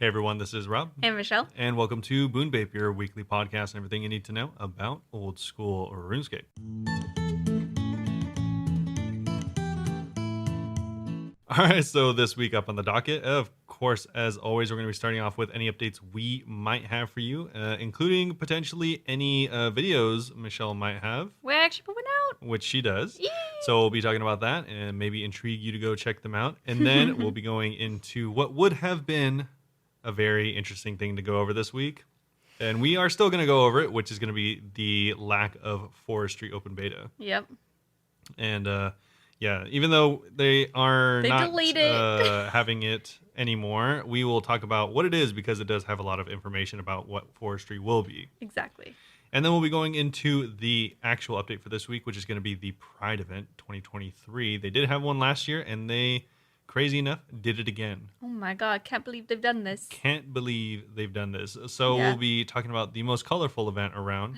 Hey everyone, this is Rob. Hey, Michelle. And welcome to Bunebape, your weekly podcast and everything you need to know about old school RuneScape. All right, so this week up on the docket, of course, as always, we're going to be starting off with any updates we might have for you, including potentially any videos Michelle might have. We're actually moving out. Which she does. Yay! So we'll be talking about that and maybe intrigue you to go check them out. And then we'll be going into what would have been a very interesting thing to go over this week. And we are still going to go over it, which is going to be the lack of Forestry open beta. Yep. And yeah, even though they are not having it anymore, we will talk about what it is because it does have a lot of information about what Forestry will be. Exactly. And then we'll be going into the actual update for this week, which is going to be the Pride event 2023. They did have one last year, and they, crazy enough, did it again. Oh my God, can't believe they've done this. Can't believe they've done this. So we'll be talking about the most colorful event around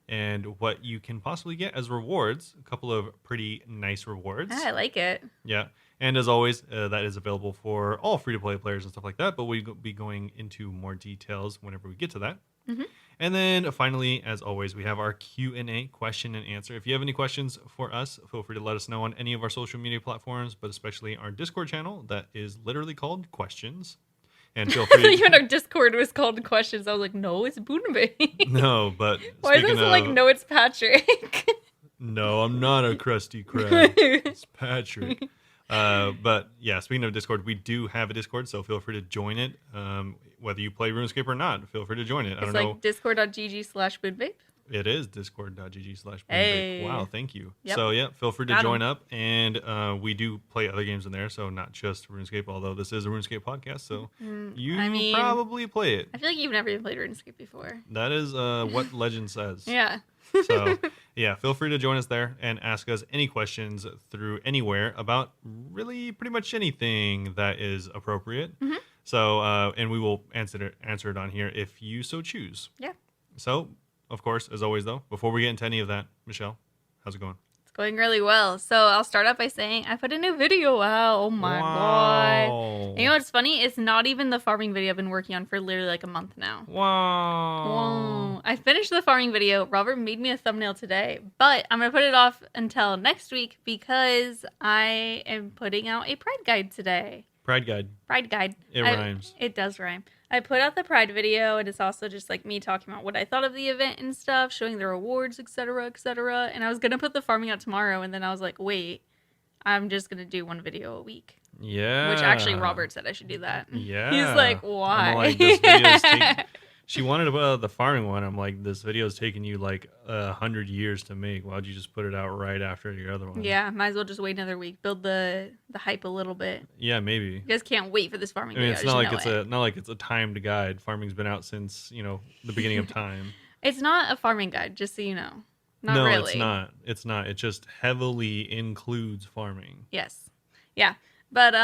and what you can possibly get as rewards. A couple of pretty nice rewards. I like it. Yeah. And as always, that is available for all free-to-play players and stuff like that. But we'll be going into more details whenever we get to that. Mm-hmm. And then finally, as always, we have our Q&A, question and answer. If you have any questions for us, feel free to let us know on any of our social media platforms, but especially our Discord channel that is literally called Questions. And feel free. You know, our Discord was called Questions. I was like, no, it's Bunebape. No, but why is it like, no, it's Patrick? No, I'm not a crusty crab. It's Patrick. But yeah, speaking of Discord, we do have a Discord, so feel free to join it. Whether you play RuneScape or not, feel free to join it. It's like discord.gg/Bunebape. It is discord.gg/Bunebape. Hey. Wow, thank you. Yep. So yeah, feel free to join up, and we do play other games in there, so not just RuneScape, although this is a RuneScape podcast, so you probably play it. I feel like you've never even played RuneScape before. That is what legend says. Yeah. So yeah, feel free to join us there and ask us any questions through anywhere about really pretty much anything that is appropriate. Mm-hmm. So and we will answer it on here if you so choose. Yeah. So of course, as always though, before we get into any of that, Michelle, how's it going? It's going really well. So I'll start off by saying I put a new video out. Oh my God. And you know what's funny? It's not even the farming video I've been working on for literally like a month now. Wow. I finished the farming video. Robert made me a thumbnail today, but I'm going to put it off until next week because I am putting out a Pride guide today. Pride guide. It rhymes. It does rhyme. I put out the Pride video, and it's also just like me talking about what I thought of the event and stuff, showing the rewards, etc., etc. And I was going to put the farming out tomorrow, and then I was like, wait, I'm just going to do one video a week. Yeah. Which actually Robert said I should do that. Yeah. He's like, why? I'm like, this video's she wanted to put out the farming one. I'm like, this video's taking you like 100 years to make. Why'd you just put it out right after your other one? Yeah, might as well just wait another week. Build the hype a little bit. Yeah, maybe. You guys can't wait for this farming I mean, video. it's not like it's a timed guide. Farming's been out since, the beginning of time. It's not a farming guide, just so you know. No, really. It's not. It's not. It just heavily includes farming. Yes. Yeah. But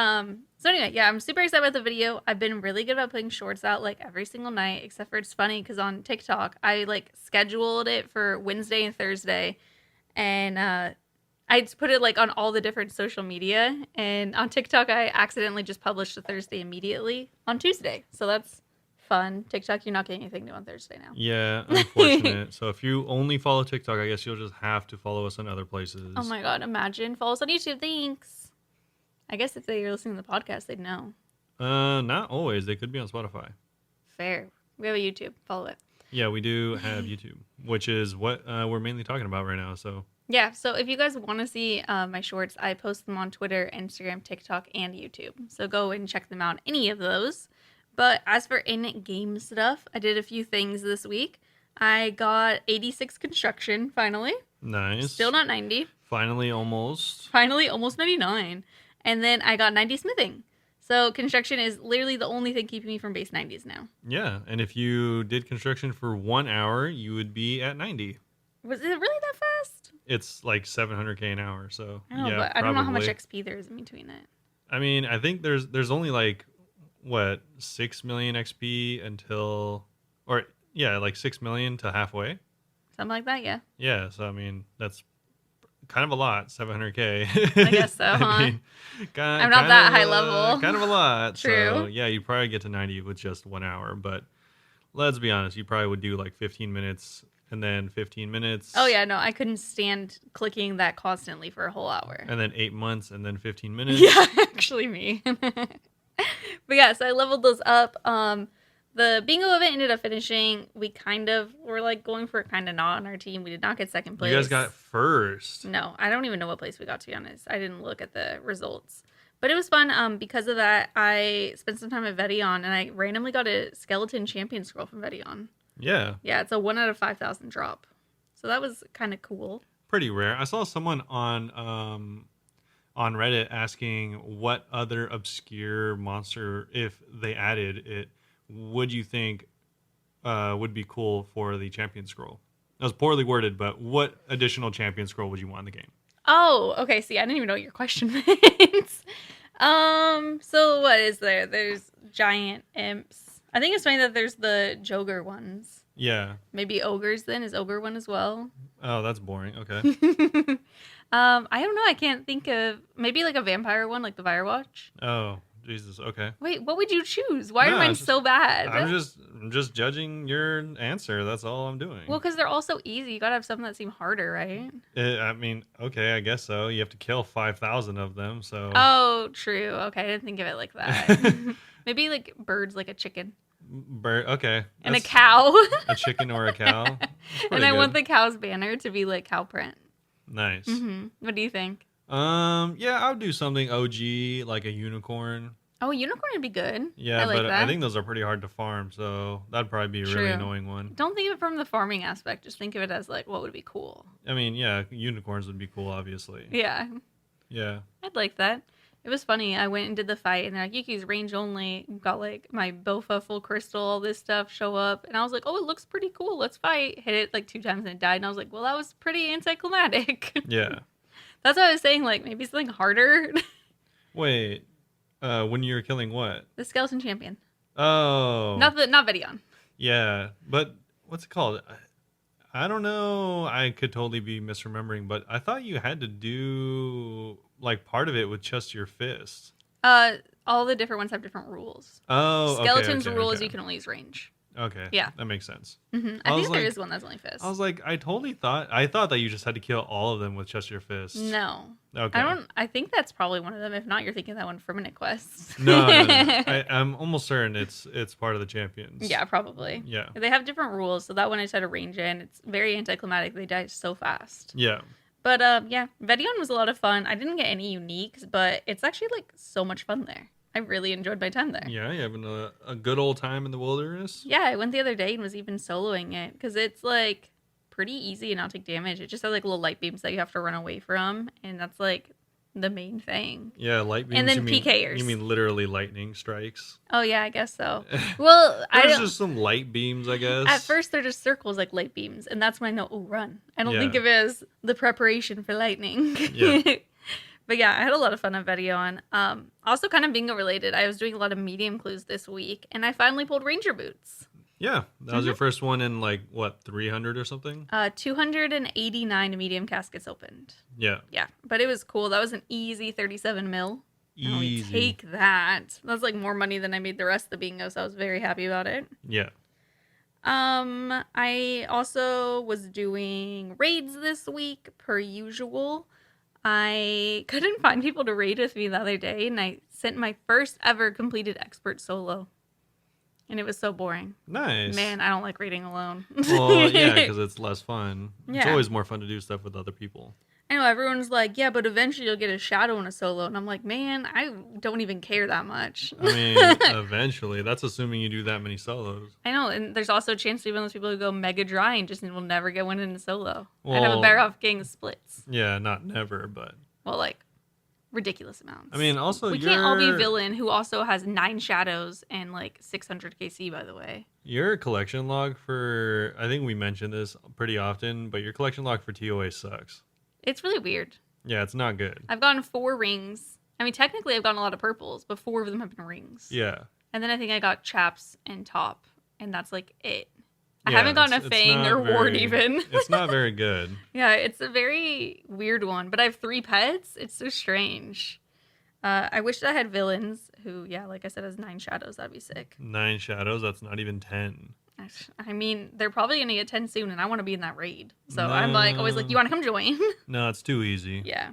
so anyway, yeah, I'm super excited about the video. I've been really good about putting shorts out like every single night, except for it's funny because on TikTok I like scheduled it for Wednesday and Thursday, and I just put it like on all the different social media. And on TikTok I accidentally just published the Thursday immediately on Tuesday, so that's fun. TikTok, you're not getting anything new on Thursday now. Yeah, unfortunate. So if you only follow TikTok, I guess you'll just have to follow us on other places. Oh my God, imagine. Follow us on YouTube. Thanks. I guess if they were listening to the podcast, they'd know. Not always. They could be on Spotify. Fair. We have a YouTube. Follow it. Yeah, we do have YouTube, which is what we're mainly talking about right now. So yeah. So if you guys want to see my shorts, I post them on Twitter, Instagram, TikTok, and YouTube. So go and check them out. Any of those. But as for in-game stuff, I did a few things this week. I got 86 construction finally. Nice. Still not 90. Finally, almost 99. And then I got 90 smithing. So construction is literally the only thing keeping me from base 90s now. Yeah, and if you did construction for 1 hour, you would be at 90. Was it really that fast? It's like 700k an hour, so I know, but I don't know how much XP there is in between it. I mean, I think there's only like, 6 million XP until, like 6 million to halfway. Something like that, yeah. Yeah, so I mean, that's kind of a lot, 700K. I guess so, huh? I'm not kind that of, high level. Kind of a lot. True. So, yeah, you probably get to 90 with just 1 hour. But let's be honest, you probably would do like 15 minutes and then 15 minutes. Oh, yeah, no, I couldn't stand clicking that constantly for a whole hour. And then 8 months and then 15 minutes. Yeah, actually me. But yeah, so I leveled those up. The bingo event ended up finishing. We kind of were like going for it, kind of not on our team. We did not get second place. You guys got first. No, I don't even know what place we got, to be honest. I didn't look at the results. But it was fun. Because of that, I spent some time at Vedion, and I randomly got a skeleton champion scroll from Vedion. Yeah. Yeah, it's a 1 out of 5,000 drop. So that was kind of cool. Pretty rare. I saw someone on Reddit asking what other obscure monster, if they added it, would you think would be cool for the champion scroll? That was poorly worded, but what additional champion scroll would you want in the game? Oh, okay. See, I didn't even know what your question meant. So what is there? There's giant imps. I think it's funny that there's the Joger ones. Yeah. Maybe ogres then? Is ogre one as well? Oh, that's boring. Okay. I don't know. I can't think of maybe like a vampire one, like the Firewatch. Oh, Jesus. Okay. Wait, what would you choose? Why No, are mine it's just- so bad? I'm just judging your answer. That's all I'm doing. Well, because they're all so easy. You gotta have something that seem harder, right? I mean, okay, I guess so. You have to kill 5,000 of them, so. Oh, true. Okay, I didn't think of it like that. Maybe like birds, like a chicken. Bird. Okay. And a That's cow. a chicken or a cow. That's And pretty I want good. the cow's banner to be like cow print. Nice. What do you think? Yeah, I would do something OG like a unicorn. Oh, unicorn would be good. Yeah, I like but that. I think those are pretty hard to farm, so that'd probably be a really True. annoying one. Don't think of it from the farming aspect. Just think of it as like what would be cool. I mean, yeah, unicorns would be cool, obviously. Yeah, Yeah. I'd like that. It was funny. I went and did the fight, and they're like, "Yuki's range only." Got like my Bofa full crystal, all this stuff show up, and I was like, "Oh, it looks pretty cool. Let's fight." Hit it like 2 times and it died, and I was like, "Well, that was pretty anticlimactic." Yeah. That's what I was saying. Like maybe something harder. Wait. When you were killing what? The skeleton champion, Oh. not Vedion. Yeah, but what's it called? I don't know. I could totally be misremembering, but I thought you had to do like part of it with just your fist. All the different ones have different rules. Oh, okay, Skeleton's okay, rule is okay. you can only use range. Okay. Yeah. That makes sense. I I think was there like- is one that's only fist. I was like, I thought that you just had to kill all of them with just your fist. No. Okay. I think that's probably one of them. If not, you're thinking that one for Minute Quest. No. I'm almost certain it's part of the champions. Yeah, probably. Yeah. They have different rules, so that one I just had to range in. It's very anticlimactic. They die so fast. Yeah. But yeah, Vedion was a lot of fun. I didn't get any uniques, but it's actually like so much fun there. I really enjoyed my time there. Yeah, you having a good old time in the wilderness? Yeah, I went the other day and was even soloing it because it's like pretty easy and not take damage. It just has like little light beams that you have to run away from, and that's like the main thing. Yeah, light beams. And then you mean, PKers. You mean literally lightning strikes? Oh yeah, I guess so. Well, I There's don't. just some light beams, I guess. At first, they're just circles like light beams, and that's when I know, oh, run. I don't Yeah. think of it as the preparation for lightning. Yeah. But yeah, I had a lot of fun on Vedion. Also, kind of bingo related, I was doing a lot of medium clues this week, and I finally pulled Ranger Boots. Yeah, that was your first one in like what 300 or something. 289 medium caskets opened. Yeah, Yeah, but it was cool. That was an easy 37 mil. And we easy. take that. That's like more money than I made the rest of the bingo, so I was very happy about it. Yeah, I also was doing raids this week per usual. I couldn't find people to raid with me the other day, and I sent my first ever completed expert solo. And it was so boring. nice. Man, I don't like raiding alone. Well, yeah, because it's less fun. It's Yeah. always more fun to do stuff with other people. I know everyone's like, yeah, but eventually you'll get a shadow in a solo. And I'm like, man, I don't even care that much. I mean, eventually, that's assuming you do that many solos. I know, and there's also a chance to be one of those people who go mega dry and just will never get one in a solo. I'd have a Well- better off getting splits. Yeah, not never, but Well, like, ridiculous amounts. I mean, also we can't all be villain who also has 9 shadows and like 600 KC, by the way. Your collection log for, I think we mentioned this pretty often, but your collection log for TOA sucks. It's really weird. Yeah, it's not good. I've gotten 4 rings. I mean, technically, I've gotten a lot of purples, but 4 of them have been rings. Yeah. And then I think I got chaps and top, and that's like it. I Yeah, haven't gotten a it's fang not or ward very- even. It's not very good. Yeah, it's a very weird one. But I have 3 pets. It's so strange. I wish I had villains who, yeah, like I said, has 9 shadows. That'd be sick. 9 shadows. That's not even 10. I mean, they're probably gonna get 10 soon, and I want to be in that raid. So I'm like always like, you want to come join? No, it's too easy. Yeah.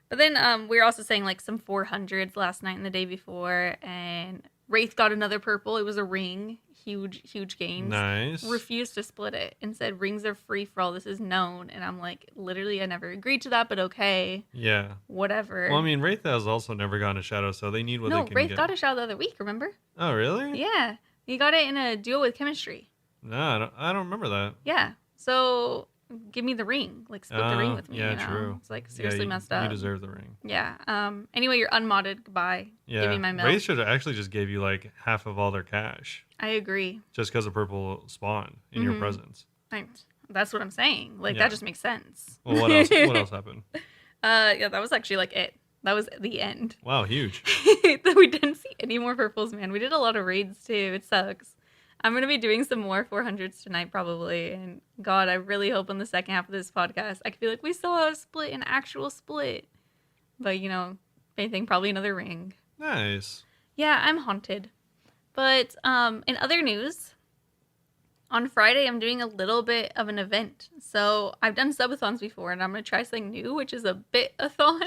But then we were also saying like some 400s last night and the day before, and Wraith got another purple. It was a ring. Huge gains. Nice. Refused to split it and said rings are free for all. This is known. And I'm like, literally, I never agreed to that, but okay. Yeah. Whatever. Well, I mean, Wraith has also never gotten a shadow, so they need what they no, can Wraith get. got a shot the other week, remember? Oh, really? Yeah. He got it in a duel with chemistry. No, I don't remember that. Yeah. So give me the ring. Like, split the ring with me. Yeah, you know? true. It's like seriously messed up. You deserve the ring. Yeah. Anyway, you're unmodded. Goodbye. Yeah. Give me my milk. Wraith should have actually just gave you like half of all their cash I agree. just because of purple spawn in your Mhm. presence. That's what I'm saying. Like, Yeah. that just makes sense. Well, what else? What else happened? Yeah, that was actually like it. That was the end. Wow, huge. We didn't see any more purples, man. We did a lot of raids too. It sucks. I'm going to be doing some more 400s tonight probably. And God, I really hope in the second half of this podcast, I could be like, we saw a split, an actual split. But, you know, if anything, probably another ring. Nice. Yeah, I'm haunted. But in other news, on Friday, I'm doing a little bit of an event. So I've done subathons before, and I'm going to try something new, which is a bit-a-thon.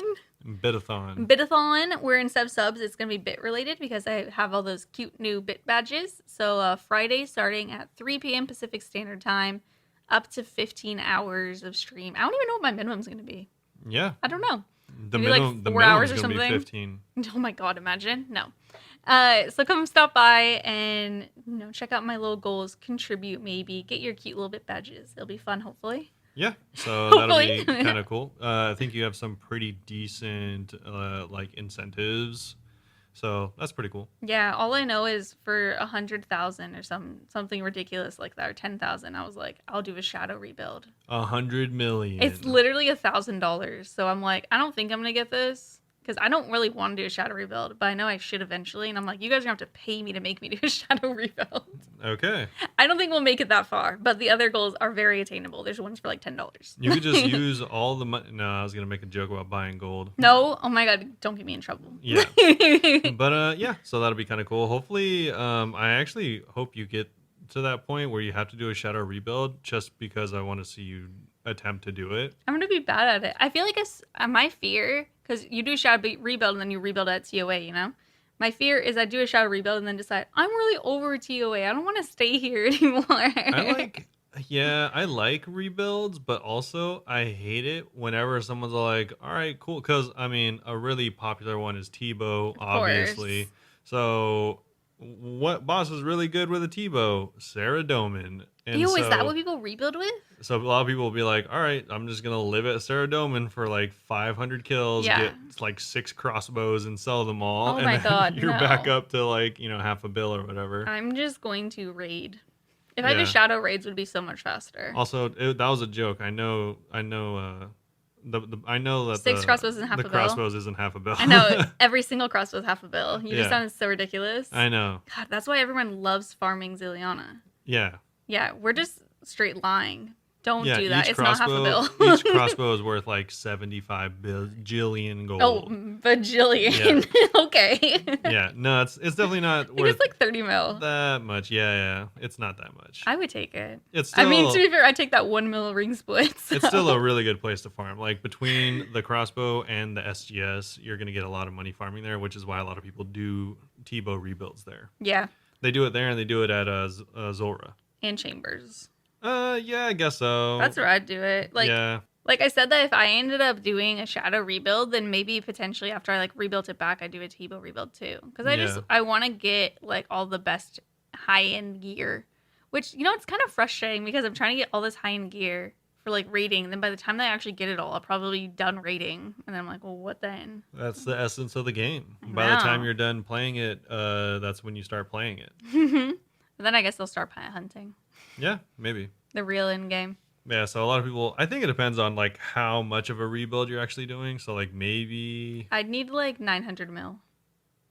Bitathon. Bitathon, where instead of subs, it's going to be bit related because I have all those cute new bit badges. So Friday, starting at 3 p.m. Pacific Standard Time, up to 15 hours of stream. I don't even know what my minimum is going to be. Yeah. I don't know. The Maybe like minimum, 4 hours or gonna be something. 15. Oh my God, imagine. No. So come stop by and, you know, check out my little goals, contribute maybe, get your cute little bit badges. It'll be fun, hopefully. Yeah, so that'll be Hopefully. kind of cool. I think you have some pretty decent like incentives, so that's pretty cool. Yeah, all I know is for 100,000 or something ridiculous like that, or 10,000. I was like, I'll do a shadow rebuild. 100 million. It's literally $1,000. So I'm like, I don't think I'm gonna get this because I don't really want to do a shadow rebuild, but I know I should eventually. And I'm like, you guys are gonna have to pay me to make me do a shadow rebuild. Okay. I don't think we'll make it that far, but the other goals are very attainable. There's ones for like $10. You could just use all the money. No, I was gonna make a joke about buying gold. No, oh my God, don't get me in trouble. Yeah. But yeah, so that'll be kind of cool. Hopefully, I actually hope you get to that point where you have to do a shadow rebuild, just because I want to see you attempt to do it. I'm gonna be bad at it. I feel like my fear, because you do shadow rebuild and then you rebuild at TOA, you know? My fear is I do a shadow rebuild and then decide, I'm really over TOA. I don't want to stay here anymore. I like rebuilds, but also I hate it whenever someone's like, all right, cool. Because, I mean, a really popular one is Tebow, obviously. So, what boss is really good with a Tebow? Sarah Doman. And Ew, is that what people rebuild with? So, a lot of people will be like, all right, I'm just going to live at Sarah Doman for like 500 kills, get like 6 crossbows and sell them all. Oh and my then God, you're no. back up to like, half a bill or whatever. I'm just going to raid. If I did shadow raids, would be so much faster. Also, that was a joke. I know. I know that 6 crossbows isn't half a the bill. crossbows isn't half a bill. I know every single crossbow is half a bill. You Yeah. just sounded so ridiculous. I know. God, that's why everyone loves farming Zilliana. Yeah. Yeah, we're just straight lying. Don't Yeah, do that. each It's not half a bill. Each crossbow is worth like 75 bajillion gold. Oh, bajillion. Okay. Yeah. No, it's definitely not I think worth it's like 30 mil. that much. Yeah. It's not that much. I would take it. It's still, I mean, to be fair, I'd take that 1 mil ring split. So. It's still a really good place to farm. Like between the crossbow and the SGS, you're going to get a lot of money farming there, which is why a lot of people do Tebow rebuilds there. Yeah. They do it there and they do it at Zora. And Chambers. Yeah, I guess so. That's where I'd do it. Like I said, that if I ended up doing a shadow rebuild, then maybe potentially after I like rebuilt it back, I'd do a Tebow rebuild too. Because I want to get like all the best high end gear, which it's kind of frustrating because I'm trying to get all this high end gear for like raiding. Then by the time I actually get it all, I'll probably be done raiding, and then I'm like, well, what then? That's the essence of the game. By the time you're done playing it, that's when you start playing it. But then I guess they'll start hunting. Yeah, maybe. The real end game. Yeah, so a lot of people, I think it depends on like how much of a rebuild you're actually doing. So like maybe I'd need like 900 mil.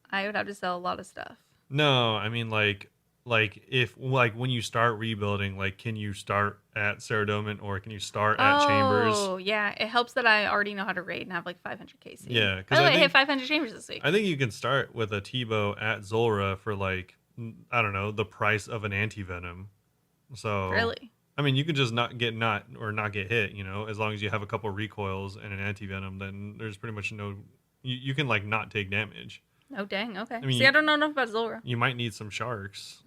I would have to sell a lot of stuff. No, I mean like like if like when you start rebuilding, like can you start at Ceradomant or can you start at Chambers? Oh, yeah. It helps that I already know how to raid and have like 500 KC. Yeah, By because the way, I hit 500 chambers this week. I think you can start with a Tebow at Zulrah for like I don't know the price of an anti-venom. So Really? I mean, you can just not get hit. You know, as long as you have a couple recoils and an anti-venom, then there's pretty much no. You can like not take damage. Oh, dang. Okay. I mean, See, I don't know enough about Zulrah. You might need some sharks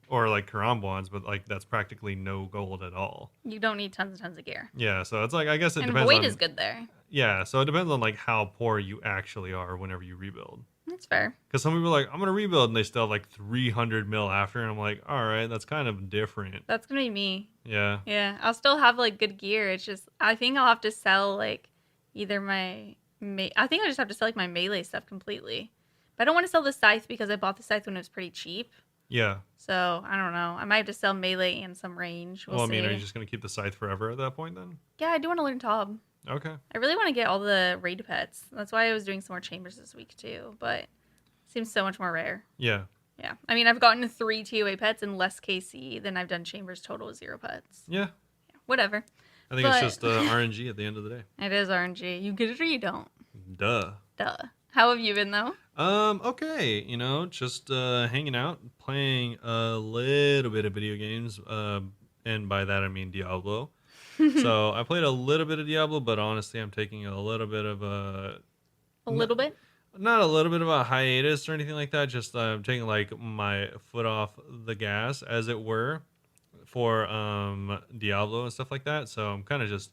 or like Karambwans, but like that's practically no gold at all. You don't need tons and tons of gear. Yeah, so it's like I guess it and depends Void on, is good there. Yeah, so it depends on like how poor you actually are whenever you rebuild. That's fair. Because some people are like, I'm gonna rebuild, and they still have like 300 mil after, and I'm like, all right, that's kind of different. That's gonna be me. Yeah. Yeah, I'll still have like good gear. It's just I think I'll have to sell like either my I think I just have to sell like my melee stuff completely. But I don't want to sell the scythe because I bought the scythe when it was pretty cheap. Yeah. So I don't know. I might have to sell melee and some range. We'll Well, I see. mean, are you just gonna keep the scythe forever at that point then? Yeah, I do want to learn Tob. Okay. I really want to get all the raid pets. That's why I was doing some more chambers this week too. But it seems so much more rare. Yeah. Yeah. I mean, I've gotten 3 TOA pets and less KC than I've done chambers total with 0 pets. Yeah. Whatever. I think it's just RNG at the end of the day. It is RNG. You get it or you don't. Duh. How have you been though? Okay, you know, just hanging out, playing a little bit of video games, and by that I mean Diablo. So I played a little bit of Diablo, but honestly, I'm taking a little bit of a little bit. Not a little bit of a hiatus or anything like that. Just taking like my foot off the gas, as it were, for Diablo and stuff like that. So I'm kind of just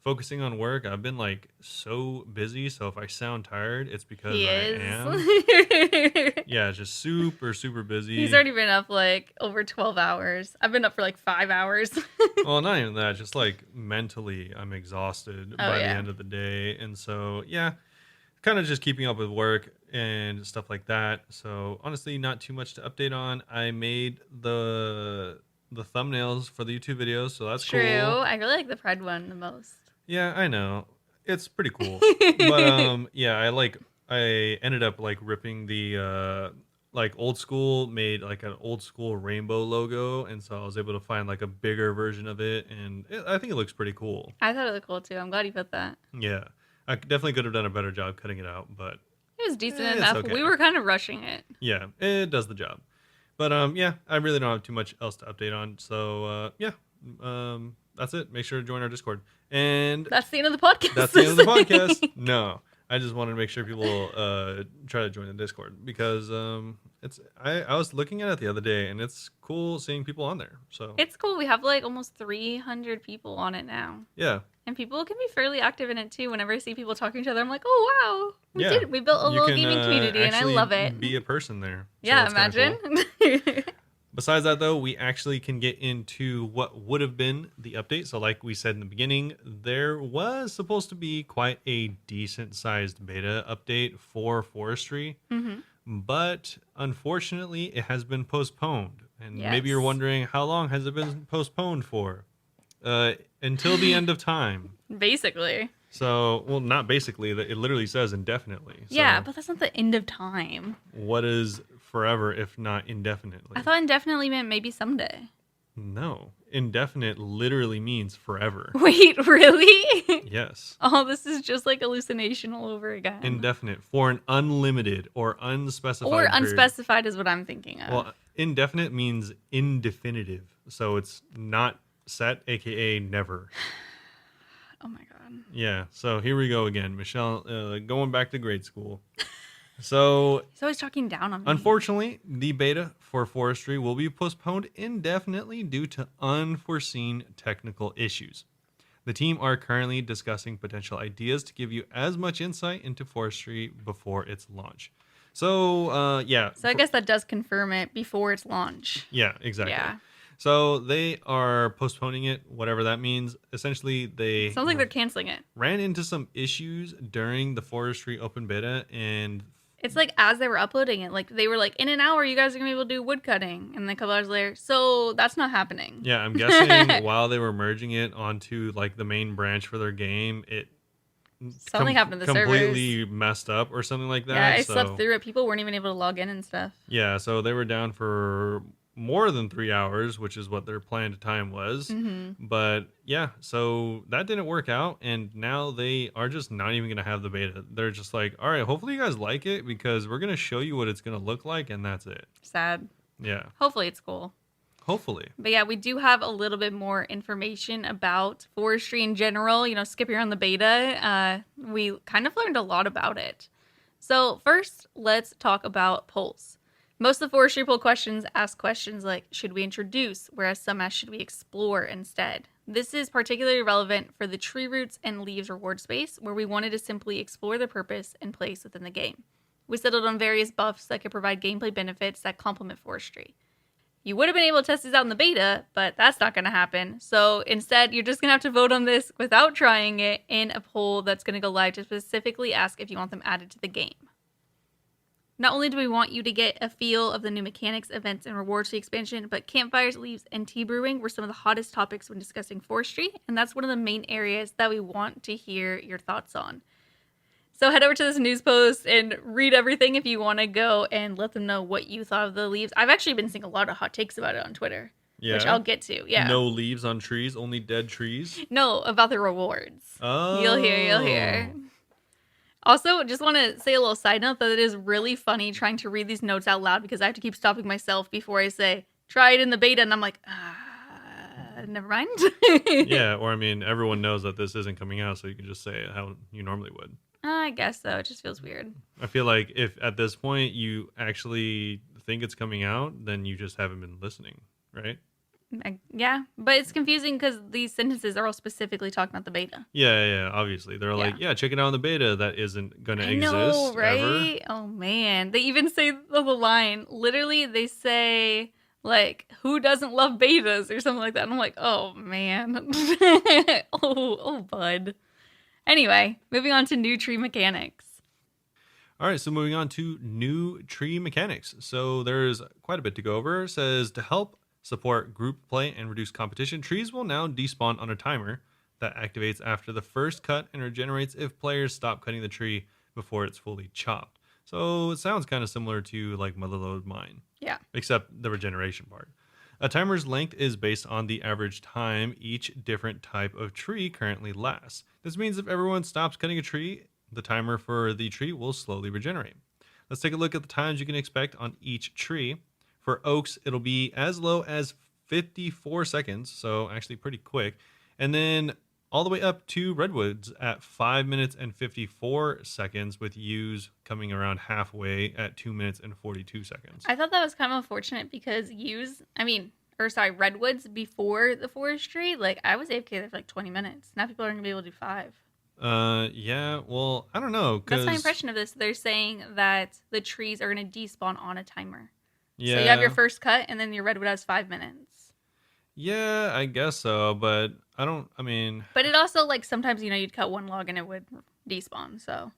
focusing on work. I've been like so busy, so if I sound tired, it's because I am. Yeah, just super busy. He's already been up like over 12 hours. I've been up for like 5 hours. Well, not even that, just like mentally I'm exhausted by the end of the day. And so, yeah, kind of just keeping up with work and stuff like that. So, honestly, not too much to update on. I made the thumbnails for the YouTube videos, so that's True. cool. I really like the Pride one the most. Yeah, I know. It's pretty cool. But yeah, I ended up like ripping the like old school, made like an old school rainbow logo, and so I was able to find like a bigger version of it, and I think it looks pretty cool. I thought it looked cool too. I'm glad you put that. Yeah, I definitely could have done a better job cutting it out, but it was decent enough. Okay. We were kind of rushing it. Yeah, it does the job. But yeah, I really don't have too much else to update on. So yeah, that's it. Make sure to join our Discord. And that's the end of the podcast. That's the end of the podcast. No, I just wanted to make sure people try to join the Discord because it's. I was looking at it the other day and it's cool seeing people on there. So it's cool. We have like almost 300 people on it now. Yeah. And people can be fairly active in it too. Whenever I see people talking to each other, I'm like, oh wow, we built a little gaming community, and I love it. Be a person there. So yeah, imagine. Cool. Besides that, though, we actually can get into what would have been the update. So, like we said in the beginning, there was supposed to be quite a decent-sized beta update for Forestry, but unfortunately, it has been postponed. And maybe you're wondering, how long has it been postponed for? Until the end of time. Basically. So, well, not basically. It literally says indefinitely. So yeah, but that's not the end of time. What is forever if not indefinitely? I thought indefinitely meant maybe someday. No. Indefinite literally means forever. Wait, really? Yes. Oh, this is just like hallucination all over again. Indefinite for an unlimited or unspecified Or period. unspecified is what I'm thinking of. Well, indefinite means indefinitive. So it's not set, aka never. Oh my god. Yeah, so here we go again. Michelle, going back to grade school. So he's always talking down on me. Unfortunately, the beta for Forestry will be postponed indefinitely due to unforeseen technical issues. The team are currently discussing potential ideas to give you as much insight into Forestry before its launch. So, yeah. So I guess that does confirm it before its launch. Yeah, exactly. Yeah. So they are postponing it, whatever that means. Essentially, they... Sounds like they're canceling it. Ran into some issues during the Forestry open beta, and... It's like as they were uploading it, like they were like, in an hour, you guys are going to be able to do wood cutting. And then a couple hours later, so that's not happening. Yeah, I'm guessing while they were merging it onto like the main branch for their game, it something happened to the completely servers. Messed up or something like that. Yeah, I slept through it. People weren't even able to log in and stuff. Yeah, so they were down for more than 3 hours, which is what their planned time was. But yeah, so that didn't work out. And now they are just not even going to have the beta. They're just like, all right, hopefully you guys like it because we're going to show you what it's going to look like. And that's it. Sad. Yeah. Hopefully it's cool. Hopefully. But yeah, we do have a little bit more information about forestry in general. Skipping around the beta, we kind of learned a lot about it. So first, let's talk about polls. Most of the forestry poll questions ask questions like, should we introduce, whereas some ask, should we explore instead? This is particularly relevant for the tree roots and leaves reward space, where we wanted to simply explore the purpose and place within the game. We settled on various buffs that could provide gameplay benefits that complement forestry. You would have been able to test these out in the beta, but that's not going to happen. So instead, you're just going to have to vote on this without trying it in a poll that's going to go live to specifically ask if you want them added to the game. Not only do we want you to get a feel of the new mechanics, events, and rewards to the expansion, but campfires, leaves, and tea brewing were some of the hottest topics when discussing forestry, and that's one of the main areas that we want to hear your thoughts on. So head over to this news post and read everything if you want to go and let them know what you thought of the leaves. I've actually been seeing a lot of hot takes about it on Twitter, which I'll get to. Yeah. No leaves on trees, only dead trees? No, about the rewards. Oh. You'll hear. Also, just want to say a little side note that it is really funny trying to read these notes out loud because I have to keep stopping myself before I say, try it in the beta, and I'm like, never mind. Yeah, or I mean, everyone knows that this isn't coming out, so you can just say it how you normally would. I guess so. It just feels weird. I feel like if at this point you actually think it's coming out, then you just haven't been listening, right? Yeah, but it's confusing because these sentences are all specifically talking about the beta. Yeah, obviously. They're like, yeah, check it out in the beta. That isn't going to exist know, right? ever. Oh, man. They even say the line. Literally, they say, like, who doesn't love betas or something like that. And I'm like, oh, man. oh, bud. Anyway, moving on to new tree mechanics. All right, so moving on to new tree mechanics. So there's quite a bit to go over. It says to help support group play and reduce competition, trees will now despawn on a timer that activates after the first cut and regenerates if players stop cutting the tree before it's fully chopped. So it sounds kind of similar to like Motherlode Mine. Yeah. Except the regeneration part. A timer's length is based on the average time each different type of tree currently lasts. This means if everyone stops cutting a tree, the timer for the tree will slowly regenerate. Let's take a look at the times you can expect on each tree. For oaks, it'll be as low as 54 seconds, so actually pretty quick. And then all the way up to redwoods at 5 minutes and 54 seconds, with yews coming around halfway at 2 minutes and 42 seconds. I thought that was kind of unfortunate because redwoods before the forestry, like I was AFK there for like 20 minutes. Now people are going to be able to do 5. Yeah, well, I don't know. That's my impression of this. They're saying that the trees are going to despawn on a timer. Yeah. So you have your first cut, and then your redwood has 5 minutes. Yeah, I guess so, but But it also, like, sometimes, you'd cut one log and it would despawn, so...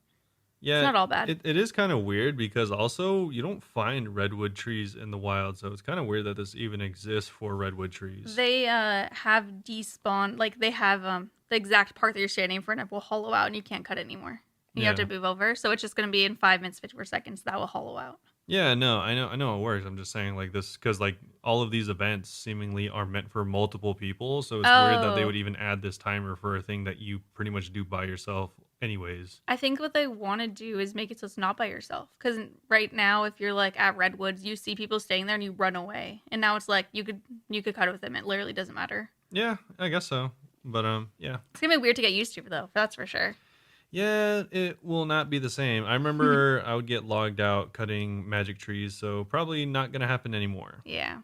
Yeah, it's not all bad. It is kind of weird because also you don't find redwood trees in the wild, so it's kind of weird that this even exists for redwood trees. They have despawn, like they have the exact part that you're standing in front of will hollow out and you can't cut it anymore. You have to move over, so it's just going to be in 5 minutes 54 seconds that will hollow out. Yeah, no, I know it works. I'm just saying like this because like all of these events seemingly are meant for multiple people, so it's weird that they would even add this timer for a thing that you pretty much do by yourself anyways. I think what they want to do is make it so it's not by yourself. Because right now, if you're like at redwoods, you see people staying there and you run away, and now it's like you could cut it with them. It literally doesn't matter. Yeah, I guess so. But yeah, it's gonna be weird to get used to though. That's for sure. Yeah, it will not be the same. I remember I would get logged out cutting magic trees, so probably not going to happen anymore. Yeah.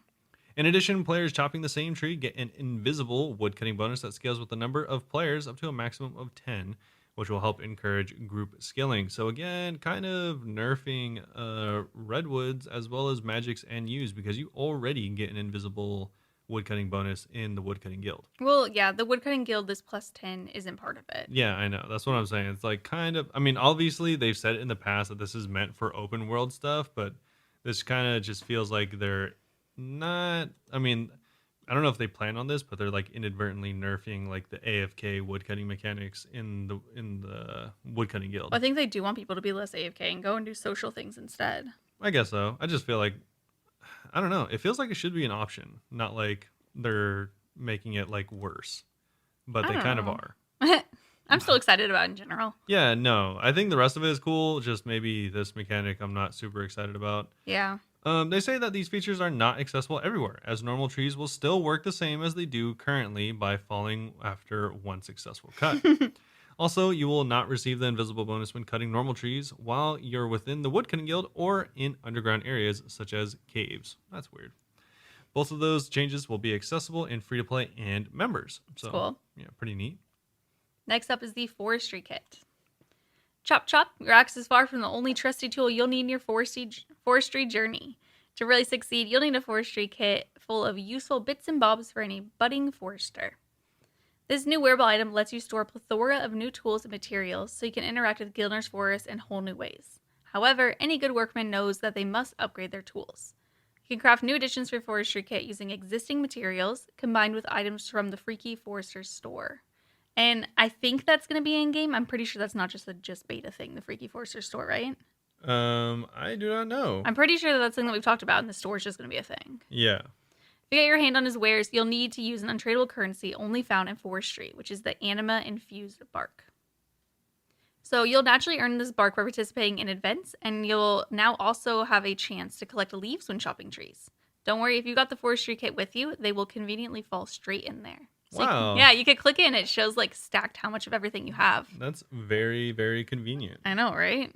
In addition, players chopping the same tree get an invisible woodcutting bonus that scales with the number of players up to a maximum of 10, which will help encourage group skilling. So again, kind of nerfing redwoods as well as magics and yews because you already get an invisible woodcutting bonus in the woodcutting guild. Well, yeah, the woodcutting guild, this plus 10 isn't part of it. Yeah, I know. That's what I'm saying. It's like kind of, I mean, obviously they've said it in the past that this is meant for open world stuff, but this kind of just feels like they're not, I mean, I don't know if they plan on this, but they're like inadvertently nerfing like the AFK woodcutting mechanics in the woodcutting guild. Well, I think they do want people to be less AFK and go and do social things instead. I guess so. I just feel like I don't know. It feels like it should be an option, not like they're making it like worse, but I they don't kind of know. are. I'm still excited about it in general. Yeah, no, I think the rest of it is cool. Just maybe this mechanic I'm not super excited about. Yeah. They say that these features are not accessible everywhere, as normal trees will still work the same as they do currently by falling after one successful cut. Also, you will not receive the invisible bonus when cutting normal trees while you're within the woodcutting guild or in underground areas such as caves. That's weird. Both of those changes will be accessible in free to play and members. It's So, cool. yeah, pretty neat. Next up is the Forestry Kit. Chop chop, your axe is far from the only trusty tool you'll need in your forestry journey. To really succeed, you'll need a forestry kit full of useful bits and bobs for any budding forester. This new wearable item lets you store a plethora of new tools and materials so you can interact with Gildner's Forest in whole new ways. However, any good workman knows that they must upgrade their tools. You can craft new additions for your forestry kit using existing materials combined with items from the Freaky Foresters store. And I think that's going to be in game. I'm pretty sure that's not just a beta thing, the Freaky Foresters store, right? I do not know. I'm pretty sure that's something that we've talked about, and the store is just going to be a thing. Yeah. If you get your hand on his wares, you'll need to use an untradeable currency only found in forestry, which is the anima-infused bark. So you'll naturally earn this bark by participating in events, and you'll now also have a chance to collect leaves when chopping trees. Don't worry, if you got the forestry kit with you, they will conveniently fall straight in there. So Wow. you could click it and it shows like stacked how much of everything you have. That's very, very convenient. I know, right?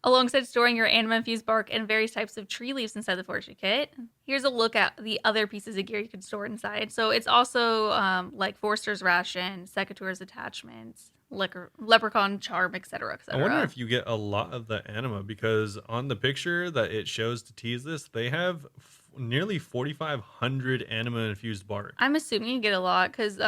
Alongside storing your anima-infused bark and various types of tree leaves inside the forestry kit, here's a look at the other pieces of gear you can store inside. So it's also like Forester's Ration, Secateur's Attachments, Leprechaun Charm, etc., etc. I wonder if you get a lot of the anima because on the picture that it shows to tease this, they have nearly 4,500 anima infused bark. I'm assuming you get a lot because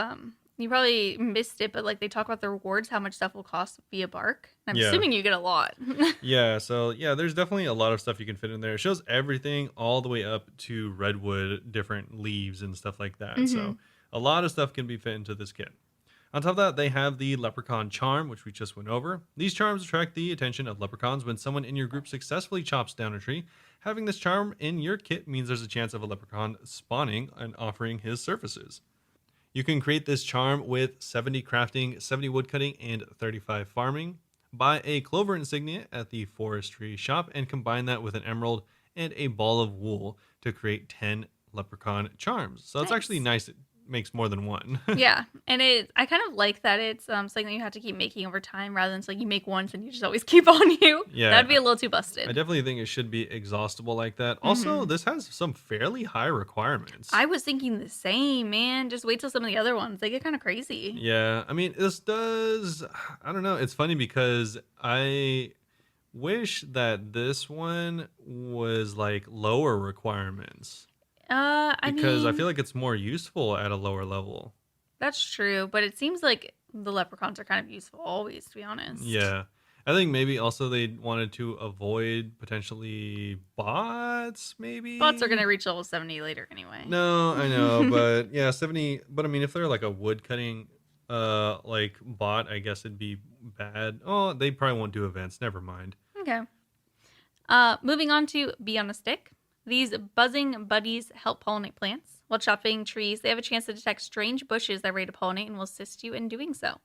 you probably missed it, but like they talk about the rewards, how much stuff will cost via bark. I'm assuming you get a lot. Yeah, so yeah, there's definitely a lot of stuff you can fit in there. It shows everything all the way up to redwood, different leaves and stuff like that. So a lot of stuff can be fit into this kit. On top of that, they have the Leprechaun Charm, which we just went over. These charms attract the attention of leprechauns when someone in your group successfully chops down a tree. Having this charm in your kit means there's a chance of a leprechaun spawning and offering his services. You can create this charm with 70 crafting, 70 woodcutting, and 35 farming. Buy a clover insignia at the forestry shop and combine that with an emerald and a ball of wool to create 10 leprechaun charms. So it's actually nice. It makes more than one. Yeah, and I kind of like that it's something that you have to keep making over time rather than like you make once and you just always keep on you. Yeah, that'd be a little too busted. I definitely think it should be exhaustible like that. Also, this has some fairly high requirements. I was thinking the same, man. Just wait till some of the other ones. They get kind of crazy. Yeah, I mean, this does, I don't know. It's funny because I wish that this one was like lower requirements. I feel like it's more useful at a lower level. That's true, but it seems like the leprechauns are kind of useful always, to be honest. Yeah. I think maybe also they wanted to avoid potentially bots, maybe? Bots are going to reach level 70 later anyway. No, I know, but yeah, 70. But I mean, if they're like a wood cutting like bot, I guess it'd be bad. Oh, they probably won't do events. Never mind. Okay. Moving on to Bee on a Stick. These buzzing buddies help pollinate plants. While chopping trees, they have a chance to detect strange bushes that are ready to pollinate and will assist you in doing so.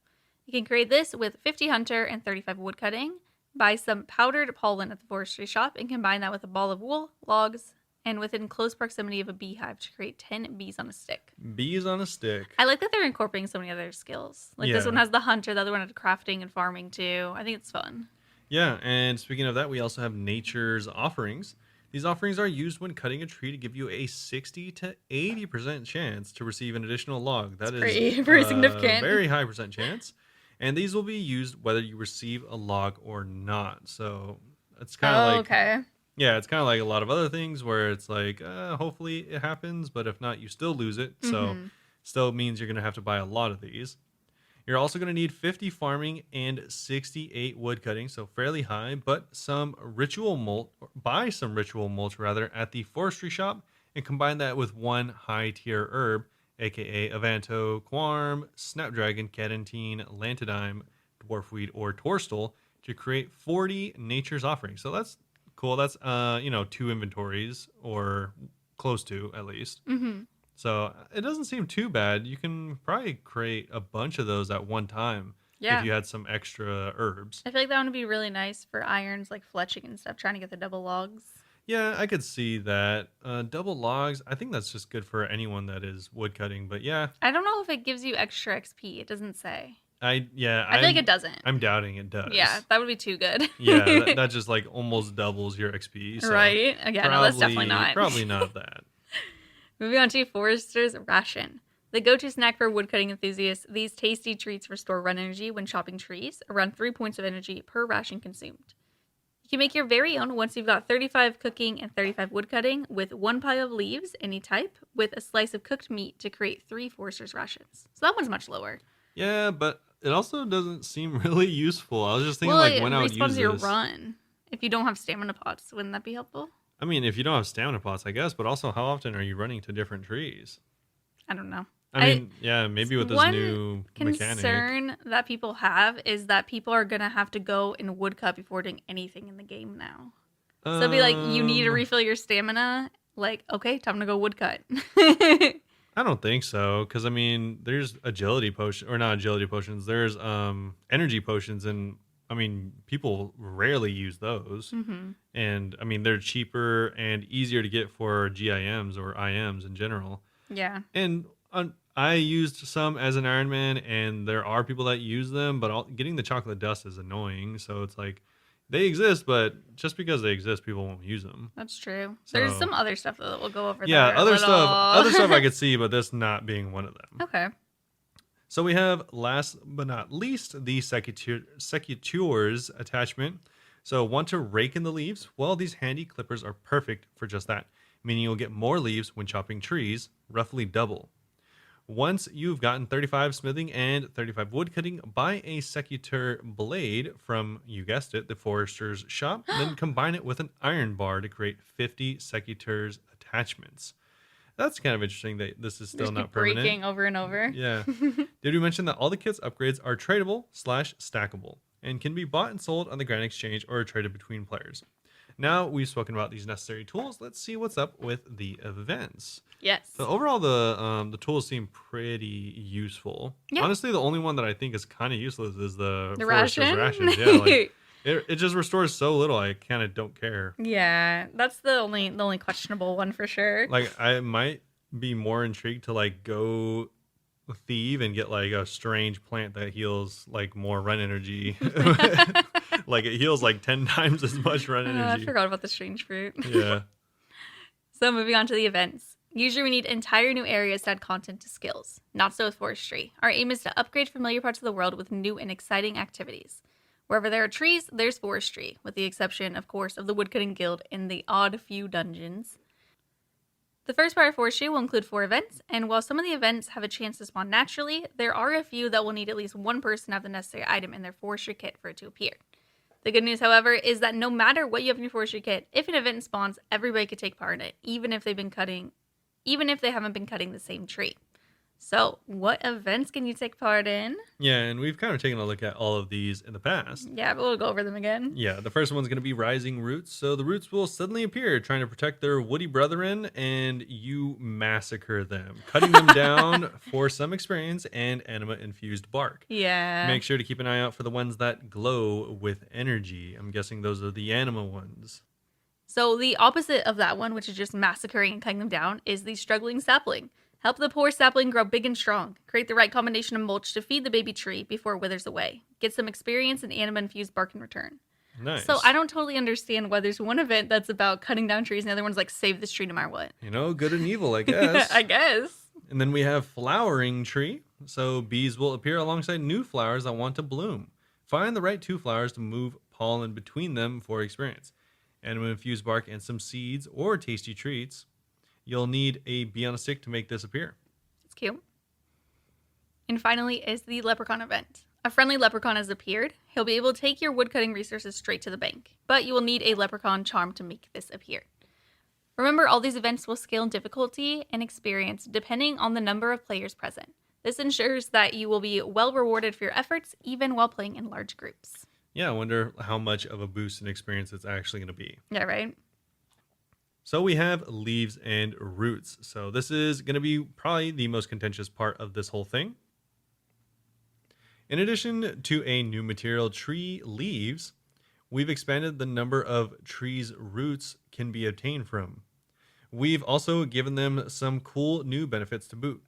You can create this with 50 hunter and 35 woodcutting. Buy some powdered pollen at the forestry shop and combine that with a ball of wool, logs, and within close proximity of a beehive to create 10 bees on a stick. Bees on a stick. I like that they're incorporating so many other skills. Like this one has the hunter, the other one has crafting and farming too. I think it's fun. Yeah, and speaking of that, we also have nature's offerings. These offerings are used when cutting a tree to give you a 60 to 80% chance to receive an additional log. That is pretty significant. Very high percent chance. And these will be used whether you receive a log or not. So it's kind of okay. Yeah, it's kind of like a lot of other things where it's like, hopefully it happens, but if not, you still lose it. So still means you're going to have to buy a lot of these. You're also going to need 50 farming and 68 wood cutting, so fairly high, but some ritual mulch, buy some ritual mulch rather at the forestry shop and combine that with one high tier herb, aka Avanto, Quarm, Snapdragon, Cadentine, Lantidime, Dwarfweed, or Torstal to create 40 nature's offerings. So that's cool. That's 2 inventories or close to at least. Mm-hmm. So it doesn't seem too bad. You can probably create a bunch of those at one time if Yeah. you had some extra herbs. I feel like that would be really nice for irons, like fletching and stuff, trying to get the double logs. Yeah, I could see that. Double logs, I think that's just good for anyone that is woodcutting. But yeah, I don't know if it gives you extra XP. It doesn't say. I feel like I'm it doesn't. I'm doubting it does. Yeah, that would be too good. Yeah, that just like almost doubles your XP. So Right? Yeah, no, that's definitely not. Probably not that. Moving on to Forester's Ration. The go-to snack for woodcutting enthusiasts, these tasty treats restore run energy when chopping trees, around 3 points of energy per ration consumed. You can make your very own once you've got 35 cooking and 35 woodcutting with 1 pile of leaves, any type, with a slice of cooked meat to create 3 Forester's rations. So that one's much lower. Yeah, but it also doesn't seem really useful. I was just thinking when I would use it respawns this. your run. If you don't have stamina pots, wouldn't that be helpful? I mean, if you don't have stamina pots, I guess, but also how often are you running to different trees? I don't know. I mean, yeah, maybe with this new mechanic. Concern that people have is that people are going to have to go and woodcut before doing anything in the game now. So it'd be like, you need to refill your stamina. Like, okay, time to go woodcut. I don't think so, because I mean, there's agility potion or not agility potions. There's energy potions, and I mean, people rarely use those. Mm-hmm. And I mean, they're cheaper and easier to get for GIMs or IMs in general. Yeah. And I used some as an Iron Man, and there are people that use them, but getting the chocolate dust is annoying. So it's like they exist, but just because they exist, people won't use them. That's true. So, there's some other stuff that we'll go over. Yeah, that other stuff I could see, but this not being one of them. Okay. So we have, last but not least, the secateurs attachment. So want to rake in the leaves? Well, these handy clippers are perfect for just that, meaning you'll get more leaves when chopping trees, roughly double. Once you've gotten 35 smithing and 35 woodcutting, buy a secateur blade from, you guessed it, the Forester's shop, then combine it with an iron bar to create 50 secateurs attachments. That's kind of interesting that this is still Just not keep permanent. breaking over and over. Yeah. Did we mention that all the kit's upgrades are tradable/stackable and can be bought and sold on the Grand Exchange or traded between players? Now we've spoken about these necessary tools, let's see what's up with the events. Yes. So overall, the tools seem pretty useful. Yeah. Honestly, the only one that I think is kind of useless is the ration. Rations. Yeah, like, it just restores so little. I kind of don't care. Yeah, that's the only questionable one for sure. Like, I might be more intrigued to like go thieve and get like a strange plant that heals like more run energy. Like it heals like 10 times as much run energy. I forgot about the strange fruit. Yeah. So moving on to the events. Usually we need entire new areas to add content to skills. Not so with Forestry. Our aim is to upgrade familiar parts of the world with new and exciting activities. Wherever there are trees, there's Forestry, with the exception, of course, of the Woodcutting Guild in the odd few dungeons. The first part of Forestry will include 4 events, and while some of the events have a chance to spawn naturally, there are a few that will need at least one person to have the necessary item in their Forestry kit for it to appear. The good news, however, is that no matter what you have in your Forestry kit, if an event spawns, everybody could take part in it, even if they haven't been cutting the same tree. So, what events can you take part in? Yeah, and we've kind of taken a look at all of these in the past. Yeah, but we'll go over them again. Yeah, the first one's going to be Rising Roots. So the roots will suddenly appear trying to protect their woody brethren, and you massacre them, cutting them down for some experience and anima-infused bark. Yeah. Make sure to keep an eye out for the ones that glow with energy. I'm guessing those are the anima ones. So the opposite of that one, which is just massacring and cutting them down, is the struggling sapling. Help the poor sapling grow big and strong. Create the right combination of mulch to feed the baby tree before it withers away. Get some experience and anima-infused bark in return. Nice. So I don't totally understand why there's one event that's about cutting down trees and the other one's like save this tree no matter what. You know, good and evil, I guess. I guess. And then we have Flowering Tree. So bees will appear alongside new flowers that want to bloom. Find the right 2 flowers to move pollen between them for experience. Anima-infused bark and some seeds or tasty treats. You'll need a bee on a stick to make this appear. It's cute. And finally is the leprechaun event. A friendly leprechaun has appeared. He'll be able to take your woodcutting resources straight to the bank, but you will need a leprechaun charm to make this appear. Remember, all these events will scale in difficulty and experience depending on the number of players present. This ensures that you will be well rewarded for your efforts, even while playing in large groups. Yeah, I wonder how much of a boost in experience it's actually going to be. Yeah, right? So we have leaves and roots. So this is going to be probably the most contentious part of this whole thing. In addition to a new material, tree leaves, we've expanded the number of trees' roots can be obtained from. We've also given them some cool new benefits to boot.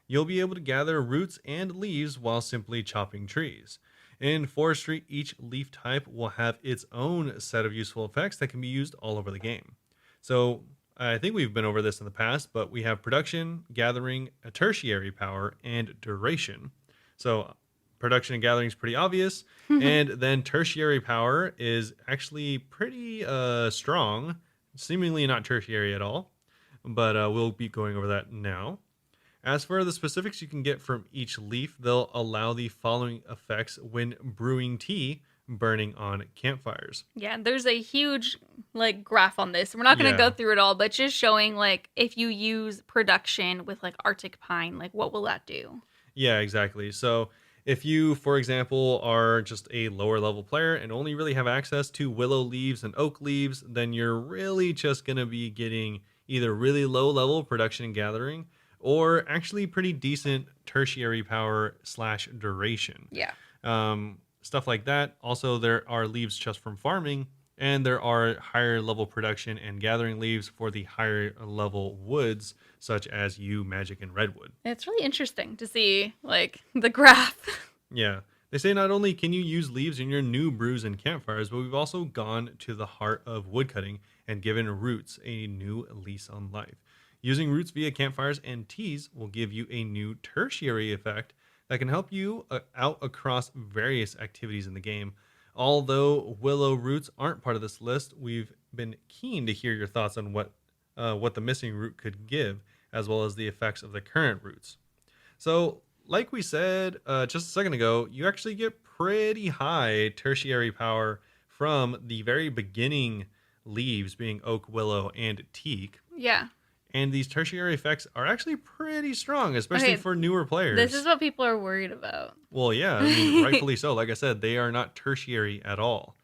You'll be able to gather roots and leaves while simply chopping trees. In forestry, each leaf type will have its own set of useful effects that can be used all over the game. So, I think we've been over this in the past, but we have production, gathering, a tertiary power, and duration. So, production and gathering is pretty obvious. And then tertiary power is actually pretty strong, seemingly not tertiary at all, but we'll be going over that now. As for the specifics you can get from each leaf, they'll allow the following effects when brewing tea, burning on campfires. Yeah, there's a huge like graph on this. We're not going to go Yeah. through it all, but just showing like if you use production with like Arctic pine, like what will that do? Yeah, exactly. So if you, for example, are just a lower level player and only really have access to willow leaves and oak leaves, then you're really just going to be getting either really low level production and gathering or actually pretty decent tertiary power slash duration. Yeah. Stuff like that. Also, there are leaves just from farming, and there are higher level production and gathering leaves for the higher level woods, such as yew, magic, and redwood. It's really interesting to see like the graph. Yeah. They say not only can you use leaves in your new brews and campfires, but we've also gone to the heart of woodcutting and given roots a new lease on life. Using roots via campfires and teas will give you a new tertiary effect that can help you out across various activities in the game. Although willow roots aren't part of this list, we've been keen to hear your thoughts on what the missing root could give, as well as the effects of the current roots. So, like we said just a second ago, you actually get pretty high tertiary power from the very beginning leaves being oak, willow, and teak. Yeah. And these tertiary effects are actually pretty strong, especially Okay, for newer players. this is what people are worried about. Well, yeah, I mean, rightfully so. Like I said, they are not tertiary at all.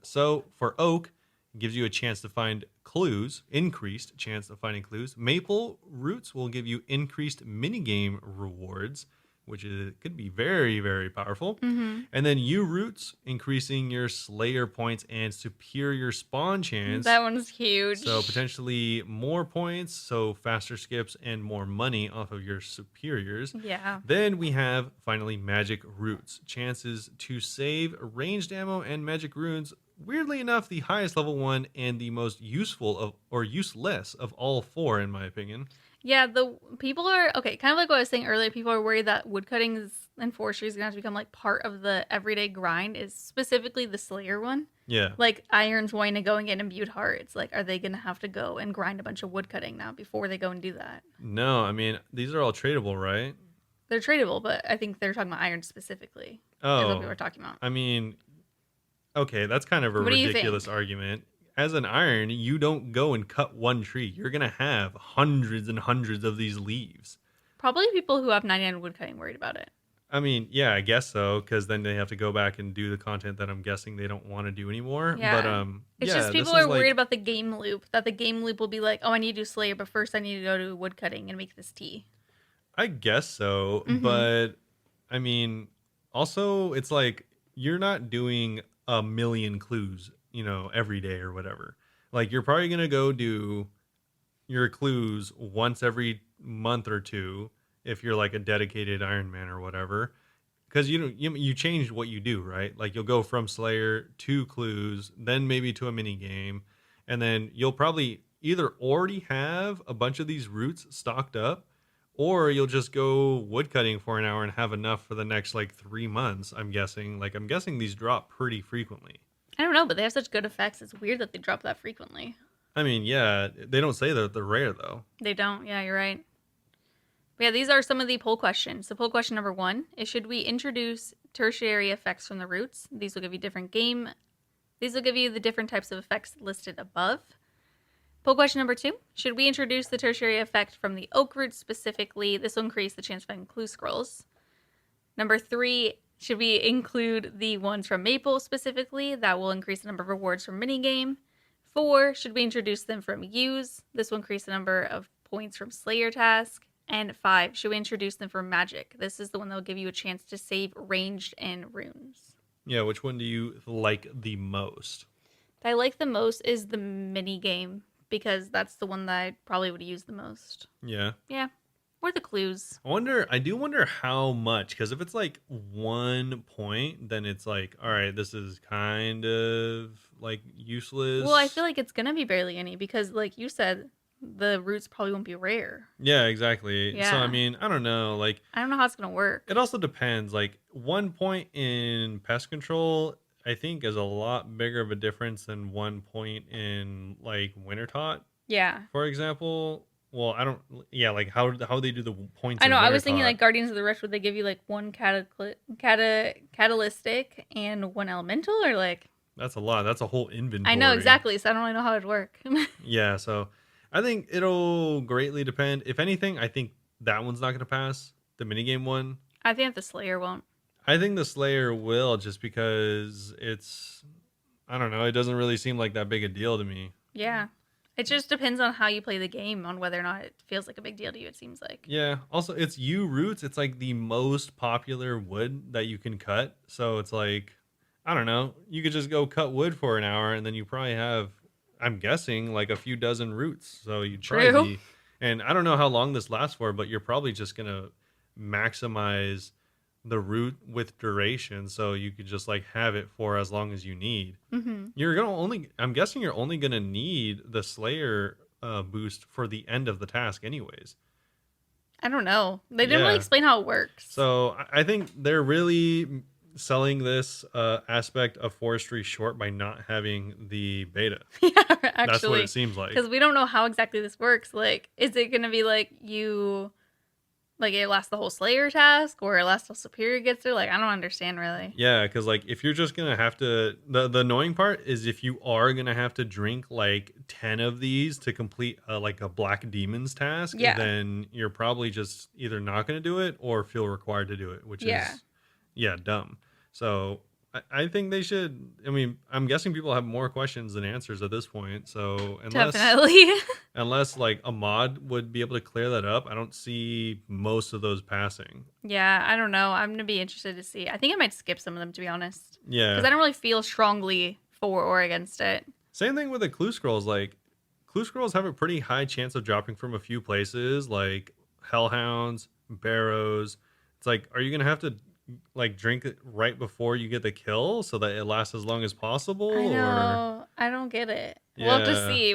So for oak, it gives you a chance to find clues, increased chance of finding clues. Maple roots will give you increased minigame rewards, which could be very, very powerful. Mm-hmm. And then yew roots, increasing your Slayer points and superior spawn chance. That one's huge. So potentially more points, so faster skips and more money off of your superiors. Yeah. Then we have finally magic roots, chances to save ranged ammo and magic runes. Weirdly enough, the highest level one and the most useful of or useless of all four, in my opinion. Yeah, the people are okay, kind of like what I was saying earlier, people are worried that woodcutting and forestry is gonna have to become like part of the everyday grind, is specifically the Slayer one. Yeah. Like Iron's wanting to go and get imbued heart. It's like, are they gonna have to go and grind a bunch of woodcutting now before they go and do that? No, I mean these are all tradable, right? They're tradable, but I think they're talking about iron specifically. Is what we Oh, were talking about. I mean, okay, that's kind of a What do you ridiculous think? argument. As an iron, you don't go and cut one tree. You're going to have hundreds and hundreds of these leaves. Probably people who have 99 woodcutting worried about it. I mean, yeah, I guess so, because then they have to go back and do the content that I'm guessing they don't want to do anymore. Yeah. But It's yeah, just people this are is like, worried about the game loop. That the game loop will be like, oh, I need to do Slayer, but first I need to go to woodcutting and make this tea. I guess so, Mhm. but I mean, also it's like you're not doing a million clues, every day or whatever. Like you're probably gonna go do your clues once every month or two if you're like a dedicated Iron Man or whatever. Because you change what you do, right? Like you'll go from Slayer to clues, then maybe to a mini game, and then you'll probably either already have a bunch of these routes stocked up, or you'll just go woodcutting for an hour and have enough for the next like 3 months. I'm guessing. Like I'm guessing these drop pretty frequently. I don't know, but they have such good effects. It's weird that they drop that frequently. I mean, yeah, they don't say that they're rare though. They don't. Yeah, you're right. But yeah, these are some of the poll questions. So poll question number 1 is, should we introduce tertiary effects from the roots? These will give you These will give you the different types of effects listed above. Poll question number 2, should we introduce the tertiary effect from the oak roots specifically? This will increase the chance of finding clue scrolls. Number 3, Should we include the ones from Maple specifically? That will increase the number of rewards from minigame. 4, should we introduce them from Use? This will increase the number of points from Slayer task. And 5, should we introduce them from Magic? This is the one that will give you a chance to save ranged and runes. Yeah, which one do you like the most? What I like the most is the minigame because that's the one that I probably would use the most. Yeah. Yeah. Or the clues. I do wonder how much, because if it's like 1 point, then it's like, all right, this is kind of like useless. Well, I feel like it's going to be barely any because, like you said, the roots probably won't be rare. Yeah, exactly. Yeah. So, I mean, I don't know. Like, I don't know how it's going to work. it also depends. Like, 1 point in pest control, I think, is a lot bigger of a difference than 1 point in like winter tot, Yeah. for example. Well, I don't. Yeah, like how they do the points. I know. In I was thinking Wintertot. like Guardians of the Rush, would they give you like one catalytic and one elemental, or like? That's a lot. That's a whole inventory. I know exactly, so I don't really know how it'd work. Yeah, so I think it'll greatly depend. If anything, I think that one's not going to pass. The minigame one. I think the Slayer won't. I think the Slayer will, just because it's. I don't know. It doesn't really seem like that big a deal to me. Yeah. It just depends on how you play the game, on whether or not it feels like a big deal to you, it seems like. Yeah. Also, it's yew roots. It's like the most popular wood that you can cut. So it's like, I don't know. You could just go cut wood for an hour, and then you probably have, I'm guessing, like a few dozen roots. So you try True. and I don't know how long this lasts for, but you're probably just going to maximize the root with duration, so you could just like have it for as long as you need. Mm-hmm. I'm guessing you're only gonna need the Slayer boost for the end of the task anyways. I don't know. They didn't really explain how it works. So I think they're really selling this aspect of forestry short by not having the beta. Yeah, actually. That's what it seems like. Because we don't know how exactly this works. Like, is it going to be like like it lasts the whole Slayer task, or it lasts till Superior gets there? Like, I don't understand really. Yeah, because like if you're just gonna have to, the annoying part is if you are gonna have to drink like 10 of these to complete like a Black Demons task, then you're probably just either not gonna do it or feel required to do it, which is dumb. So I think they should. I mean, I'm guessing people have more questions than answers at this point. So unless like a mod would be able to clear that up, I don't see most of those passing. Yeah, I don't know. I'm gonna be interested to see. I think I might skip some of them, to be honest. Yeah, because I don't really feel strongly for or against it. Same thing with the clue scrolls. Like clue scrolls have a pretty high chance of dropping from a few places, like hellhounds, barrows. It's like, are you gonna have to like drink it right before you get the kill so that it lasts as long as possible? I know. Or... I don't get it. Yeah. We'll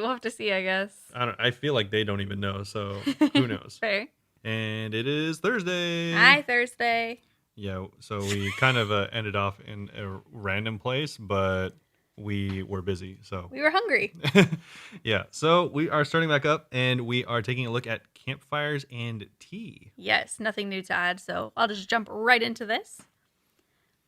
have to see, I guess. I feel like they don't even know, so who knows? Fair. And it is Thursday. Hi, Thursday. Yeah, so we kind of ended off in a random place, but we were busy, so we were hungry. Yeah, so we are starting back up, and we are taking a look at campfires and tea. Yes, nothing new to add, so I'll just jump right into this.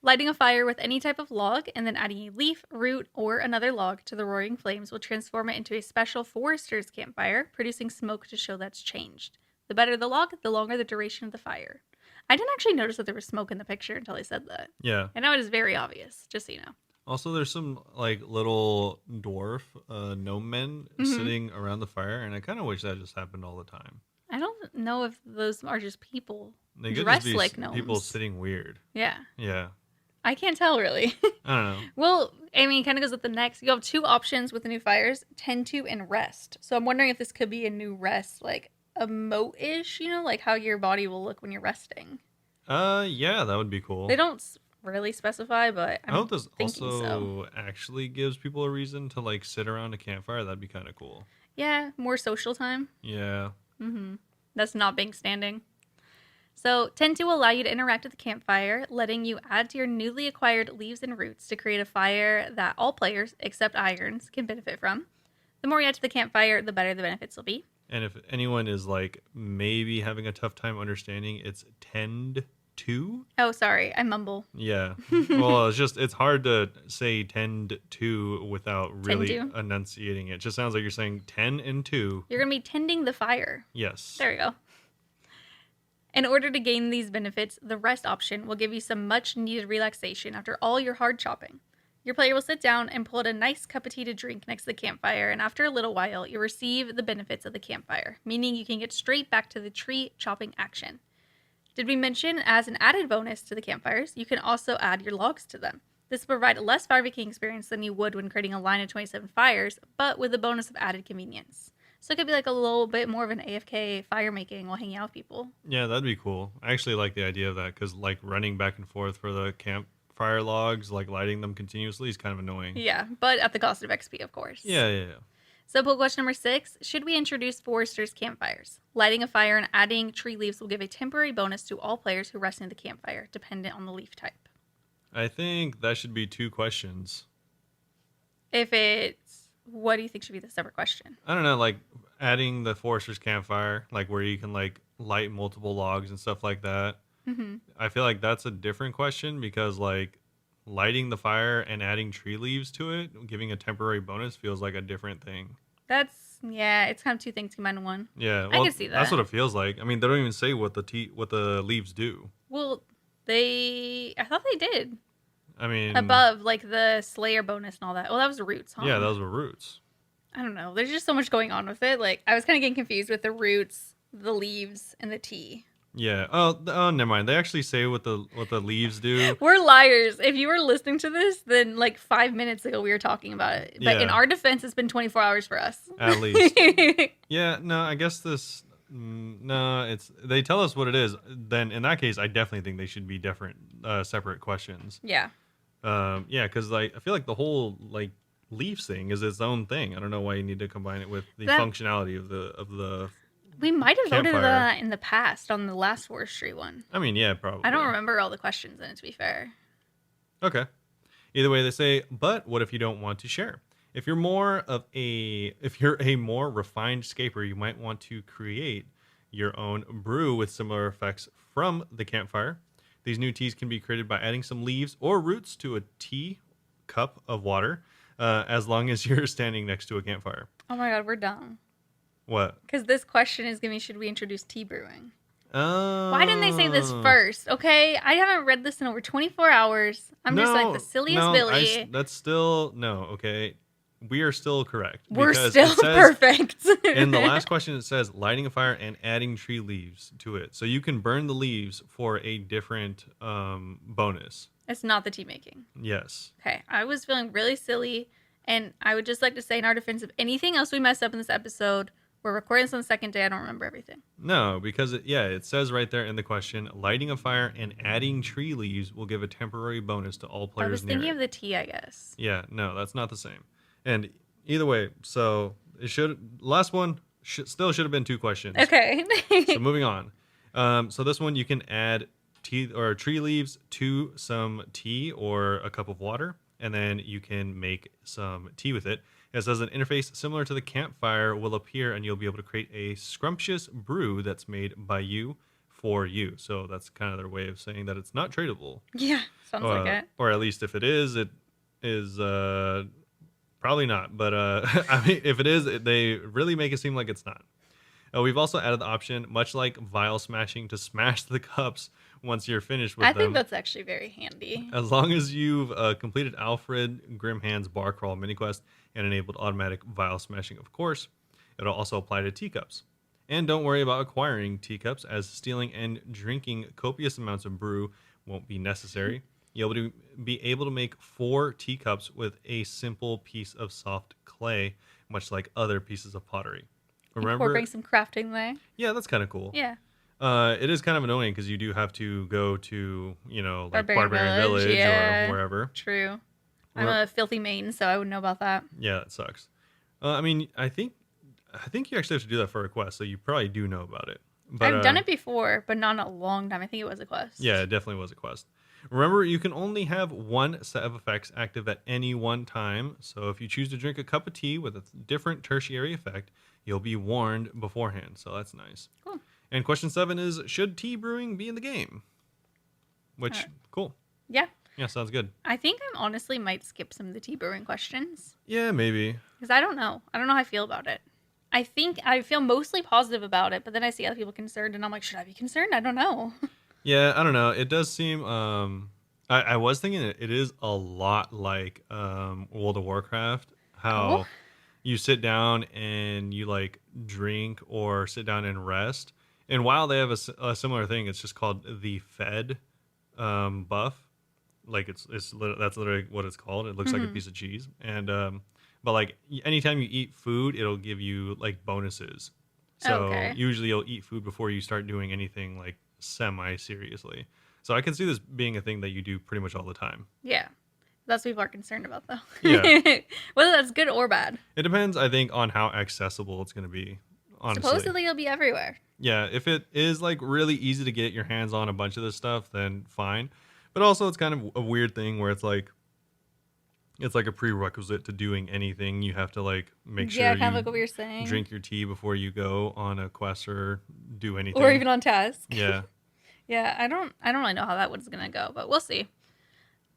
Lighting a fire with any type of log and then adding a leaf, root, or another log to the roaring flames will transform it into a special forester's campfire, producing smoke to show that's changed. The better the log, the longer the duration of the fire. I didn't actually notice that there was smoke in the picture until I said that. Yeah. And now it is very obvious, just so you know. Also, there's some like little dwarf gnome men sitting around the fire, and I kind of wish that just happened all the time. I don't know if those are just people they dressed like gnomes. People sitting weird. Yeah. Yeah. I can't tell, really. I don't know. Well, I mean, it kind of goes with the next. You have two options with the new fires, tend to and rest. So I'm wondering if this could be a new rest, like a moat-ish, like how your body will look when you're resting. Yeah, that would be cool. They don't really specify, but I hope this also actually gives people a reason to like sit around a campfire. That'd be kind of cool. Yeah, more social time. Yeah. That's not being standing. So, tend to allow you to interact with the campfire, letting you add to your newly acquired leaves and roots to create a fire that all players, except irons, can benefit from. The more you add to the campfire, the better the benefits will be. And if anyone is like maybe having a tough time understanding, it's tend to. Oh, sorry, I mumble. Yeah. Well, it's hard to say tend to without really enunciating it. It just sounds like you're saying 10 and 2. You're going to be tending the fire. Yes. There we go. In order to gain these benefits, the rest option will give you some much needed relaxation after all your hard chopping. Your player will sit down and pull out a nice cup of tea to drink next to the campfire, and after a little while, you'll receive the benefits of the campfire, meaning you can get straight back to the tree chopping action. Did we mention, as an added bonus to the campfires, you can also add your logs to them. This will provide a less fire making experience than you would when creating a line of 27 fires, but with the bonus of added convenience. So it could be like a little bit more of an AFK fire making while hanging out with people. Yeah, that'd be cool. I actually like the idea of that because like running back and forth for the campfire logs, like lighting them continuously is kind of annoying. Yeah, but at the cost of XP, of course. Yeah. So poll question number 6, should we introduce Forester's campfires? Lighting a fire and adding tree leaves will give a temporary bonus to all players who rest near the campfire, dependent on the leaf type. I think that should be 2 questions. If it's, what do you think should be the separate question? I don't know, like adding the Forester's campfire, like where you can like light multiple logs and stuff like that. Mm-hmm. I feel like that's a different question because like lighting the fire and adding tree leaves to it, giving a temporary bonus feels like a different thing. Yeah, it's kind of 2 things combined in one. Yeah, well, I can see that. That's what it feels like. I mean, they don't even say what the leaves do. Well, I thought they did. I mean, Above, like the Slayer bonus and all that. Well, that was the roots, huh? Yeah, those were roots. I don't know. There's just so much going on with it. Like, I was kind of getting confused with the roots, the leaves, and the tea. Yeah. Oh, never mind. They actually say what the leaves do. We're liars. If you were listening to this, then like 5 minutes ago we were talking about it. But Yeah. in our defense, it's been 24 hours for us. At least. Yeah. No, I guess this. No, they tell us what it is. Then in that case, I definitely think they should be different, separate questions. Yeah. Yeah, because like I feel like the whole like leaves thing is its own thing. I don't know why you need to combine it with the functionality of the. We might have voted Campfire. that in the past on the last Forestry one. I mean, yeah, probably. I don't remember all the questions in it, to be fair. Okay. Either way, they say, but what if you don't want to share? If you're a more refined scaper, you might want to create your own brew with similar effects from the campfire. These new teas can be created by adding some leaves or roots to a tea cup of water, as long as you're standing next to a campfire. Oh my god, we're dumb. What? Because this question is giving me, should we introduce tea brewing? Oh. Why didn't they say this first? Okay, I haven't read this in over 24 hours. I'm just like the silliest Billy. That's still no. Okay, we are still correct. We're because still it says, perfect. in the last question, it says lighting a fire and adding tree leaves to it, so you can burn the leaves for a different bonus. It's not the tea making. Yes. Okay, I was feeling really silly, and I would just like to say in our defense, of anything else we messed up in this episode, we're recording this on the second day. I don't remember everything. No, because it says right there in the question, lighting a fire and adding tree leaves will give a temporary bonus to all players I was near thinking it. of the tea, I guess. Yeah, no, that's not the same. And either way, so last one still should have been 2 questions. Okay. So moving on. So this one you can add tea or tree leaves to some tea or a cup of water, and then you can make some tea with it. It says an interface similar to the campfire will appear, and you'll be able to create a scrumptious brew that's made by you for you. So that's kind of their way of saying that it's not tradable. Yeah, sounds like it. Or at least if it is probably not. But I mean, if it is, they really make it seem like it's not. We've also added the option, much like vial smashing, to smash the cups once you're finished with them. I think that's actually very handy. As long as you've completed Alfred Grimhand's bar crawl mini quest and enabled automatic vial smashing, of course. It'll also apply to teacups. And don't worry about acquiring teacups, as stealing and drinking copious amounts of brew won't be necessary. You'll be able to make 4 teacups with a simple piece of soft clay, much like other pieces of pottery. Remember? Incorporating some crafting there. Yeah, that's kind of cool. Yeah. It is kind of annoying because you do have to go to, like Barbarian Village, or wherever. True. I'm a filthy maiden, so I would know about that. Yeah, that sucks. I mean, I think you actually have to do that for a quest, so you probably do know about it. But, I've done it before, but not in a long time. I think it was a quest. Yeah, it definitely was a quest. Remember, you can only have one set of effects active at any one time. So if you choose to drink a cup of tea with a different tertiary effect, you'll be warned beforehand. So that's nice. Cool. And question 7 is, should tea brewing be in the game? Which, cool. Yeah. Yeah, sounds good. I think I honestly might skip some of the tea brewing questions. Yeah, maybe. Because I don't know. I don't know how I feel about it. I think I feel mostly positive about it, but then I see other people concerned, and I'm like, should I be concerned? I don't know. Yeah, I don't know. It does seem. I was thinking it is a lot like World of Warcraft. Oh, How you sit down and you like drink or sit down and rest. And while they have a similar thing, it's just called the Fed buff. Like that's literally what it's called. It looks like a hmm. piece of cheese. And but like anytime you eat food, it'll give you like bonuses. So Okay. usually you'll eat food before you start doing anything like semi seriously. So I can see this being a thing that you do pretty much all the time. Yeah. That's what people are concerned about, though. Yeah. Whether that's good or bad. It depends, I think, on how accessible it's going to be, honestly. Supposedly, it'll be everywhere. Yeah, if it is like really easy to get your hands on a bunch of this stuff, then fine. But also, it's kind of a weird thing where it's like a prerequisite to doing anything. You have to like make Yeah, sure kind of you like what we were saying. drink your tea before you go on a quest or do anything. Or even on task. Yeah. Yeah, I don't really know how that one's gonna go, but we'll see.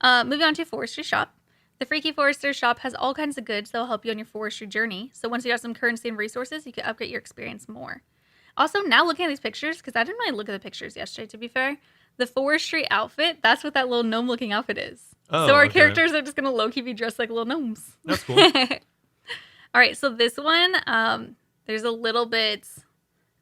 Moving on to Forestry Shop. The Freaky Forester shop has all kinds of goods that will help you on your forestry journey. So once you have some currency and resources, you can upgrade your experience more. Also, now looking at these pictures, because I didn't really look at the pictures yesterday, to be fair, the forestry outfit, that's what that little gnome looking outfit is. Oh, So our okay. characters are just going to low-key be dressed like little gnomes. That's cool. All right, so this one, there's a little bit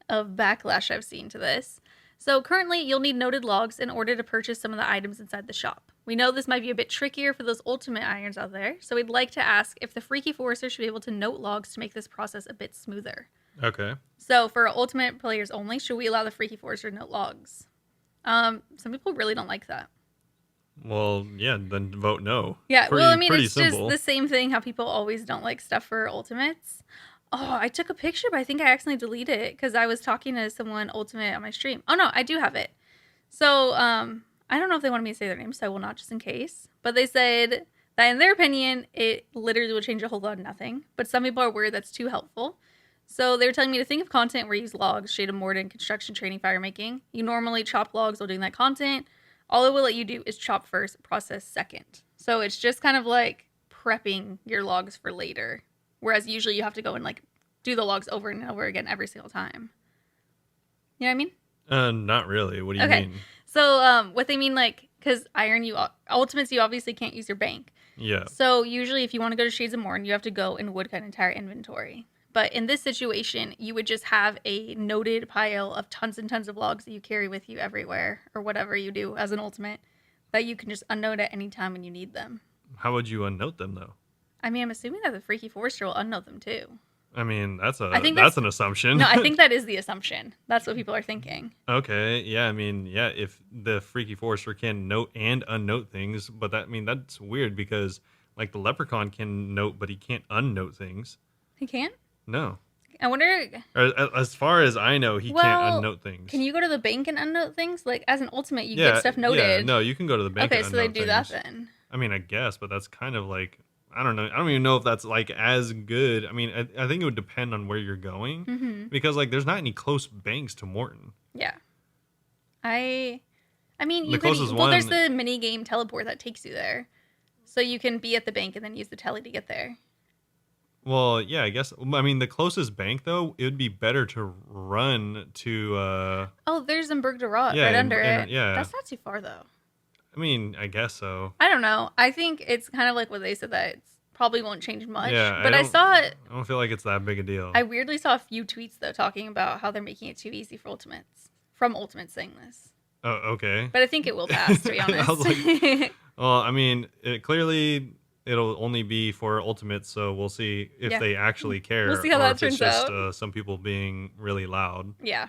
of backlash I've seen to this. So currently, you'll need noted logs in order to purchase some of the items inside the shop. We know this might be a bit trickier for those ultimate irons out there, so we'd like to ask if the Freaky Forester should be able to note logs to make this process a bit smoother. Okay. So for ultimate players only, should we allow the Freaky Forester to note logs? Some people really don't like that. Well, yeah, then vote no. Yeah, Pretty, well, I mean, pretty it's simple. just the same thing how people always don't like stuff for ultimates. Oh, I took a picture, but I think I accidentally deleted it because I was talking to someone ultimate on my stream. Oh, no, I do have it. So, I don't know if they wanted me to say their name, so I will not just in case. But they said that in their opinion, it literally will change a whole lot of nothing. But some people are worried that's too helpful. So they were telling me to think of content where you use logs, shade of morden, construction, training, fire making. You normally chop logs while doing that content. All it will let you do is chop first, process second. So it's just kind of like prepping your logs for later. Whereas usually you have to go and like do the logs over and over again every single time. You know what I mean? Not really. What do you Okay. mean? So what they mean, like, because iron, ultimates, you obviously can't use your bank. Yeah. So usually if you want to go to Shades of Morn, you have to go and woodcut an entire inventory. But in this situation, you would just have a noted pile of tons and tons of logs that you carry with you everywhere, or whatever you do as an ultimate, that you can just unnote at any time when you need them. How would you unnote them though? I mean, I'm assuming that the Freaky Forester will unnote them too. I mean, that's I think that's an assumption. No, I think that is the assumption. That's what people are thinking. Okay. Yeah. I mean, yeah. If the Freaky Forester can note and unnote things, but that's weird because like the Leprechaun can note, but he can't unnote things. He can't? No. I wonder. As far as I know, he can't unnote things. Can you go to the bank and unnote things? Like as an ultimate, you get stuff noted. Yeah. No, you can go to the bank. Okay, and so they unnote do that things. then. I mean, I guess, but that's kind of like I don't know. I don't even know if that's like as good. I mean, I think it would depend on where you're going because like there's not any close banks to Morton. Yeah. I mean, you The could. closest Well, there's one- the mini game teleport that takes you there, so you can be at the bank and then use the tele to get there. Well, yeah, I guess. I mean, the closest bank though, it would be better to run to. Oh, there's Zimberg de Rot Yeah, right under it. yeah. That's not too far though. I mean, I guess so. I don't know. I think it's kind of like what they said that it's probably won't change much. Yeah, But I saw it. I don't feel like it's that big a deal. I weirdly saw a few tweets though talking about how they're making it too easy for ultimates. From ultimates saying this. Oh, okay. But I think it will pass, to be honest. I was like, well, I mean, it'll only be for ultimates, so we'll see if Yeah. they actually care. We'll see how or that if it's turns just, out. some people being really loud. Yeah.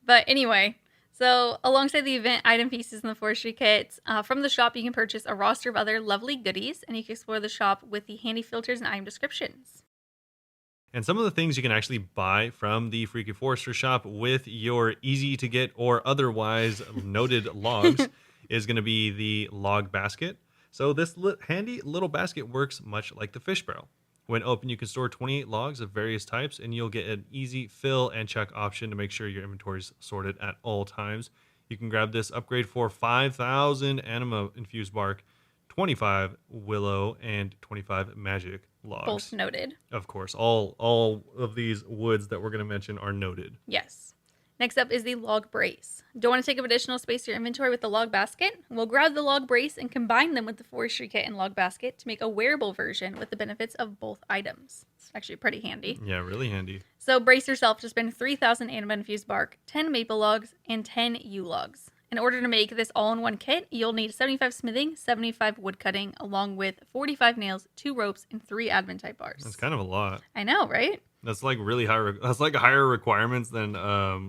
But anyway, so alongside the event item pieces in the forestry kits, from the shop you can purchase a roster of other lovely goodies, and you can explore the shop with the handy filters and item descriptions. And some of the things you can actually buy from the Freaky Forester shop with your easy to get or otherwise noted logs is going to be the log basket. So this handy little basket works much like the fish barrel. When open, you can store 28 logs of various types, and you'll get an easy fill and check option to make sure your inventory is sorted at all times. You can grab this upgrade for 5,000 anima infused bark, 25 willow, and 25 magic logs. Both noted. Of course, all of these woods that we're going to mention are noted. Yes. Next up is the log brace. Don't want to take up additional space in your inventory with the log basket? We'll grab the log brace and combine them with the forestry kit and log basket to make a wearable version with the benefits of both items. It's actually pretty handy. Yeah, really handy. So brace yourself to spend 3,000 anima-infused bark, 10 maple logs, and 10 yew logs. In order to make this all-in-one kit, you'll need 75 smithing, 75 wood cutting, along with 45 nails, 2 ropes, and 3 admin type bars. That's kind of a lot. I know, right? That's like really high. That's like higher requirements than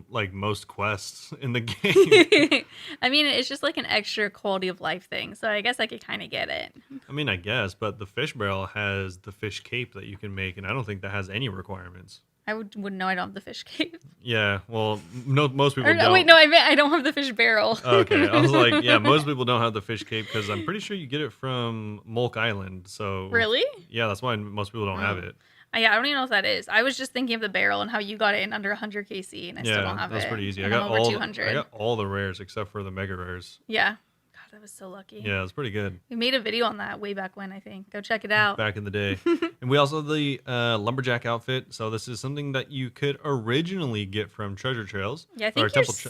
like most quests in the game. I mean, it's just like an extra quality of life thing, so I guess I could kind of get it. I mean, I guess, but the fish barrel has the fish cape that you can make, and I don't think that has any requirements. I wouldn't know I don't have the fish cape. Yeah, well, no, most people don't. Wait, no, I meant I don't have the fish barrel. Okay, I was like, yeah, most people don't have the fish cape because I'm pretty sure you get it from Mulk Island. So Really? Yeah, that's why most people don't have it. Yeah, I don't even know what that is. I was just thinking of the barrel and how you got it in under 100 KC, and I still don't have it. Yeah, that's pretty easy. I And I'm got over all 200. I got all the rares except for the mega rares. Yeah. God, that was so lucky. Yeah, it's pretty good. We made a video on that way back when, I think. Go check it out. Back in the day. And we also have the lumberjack outfit. So this is something that you could originally get from treasure trails. Yeah, I think or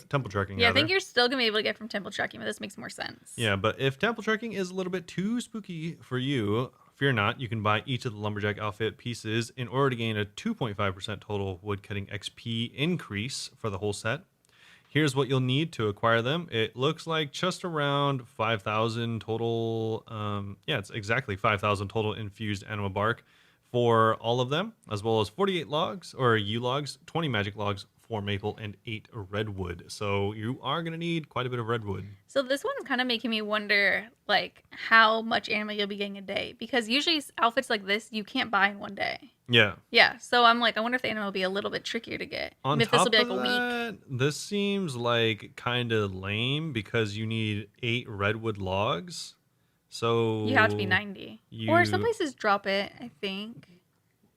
temple trekking. Yeah, I rather. think you're still gonna be able to get from temple trekking, but this makes more sense. Yeah, but if temple trekking is a little bit too spooky for you, fear not. You can buy each of the lumberjack outfit pieces in order to gain a 2.5% total woodcutting XP increase for the whole set. Here's what you'll need to acquire them. It looks like just around 5,000 total. Yeah, it's exactly 5,000 total infused anima bark for all of them, as well as 48 logs or yew logs, 20 magic logs, 4 maple, and 8 redwood. So you are going to need quite a bit of redwood. So this one's kind of making me wonder, like, how much anima you'll be getting a day. Because usually outfits like this, you can't buy in one day. Yeah. Yeah, so I'm like, I wonder if the anima will be a little bit trickier to get. On if this will top be like of a week. that, this seems like kind of lame because you need 8 redwood logs. So You have to be 90. Or some places drop it, I think.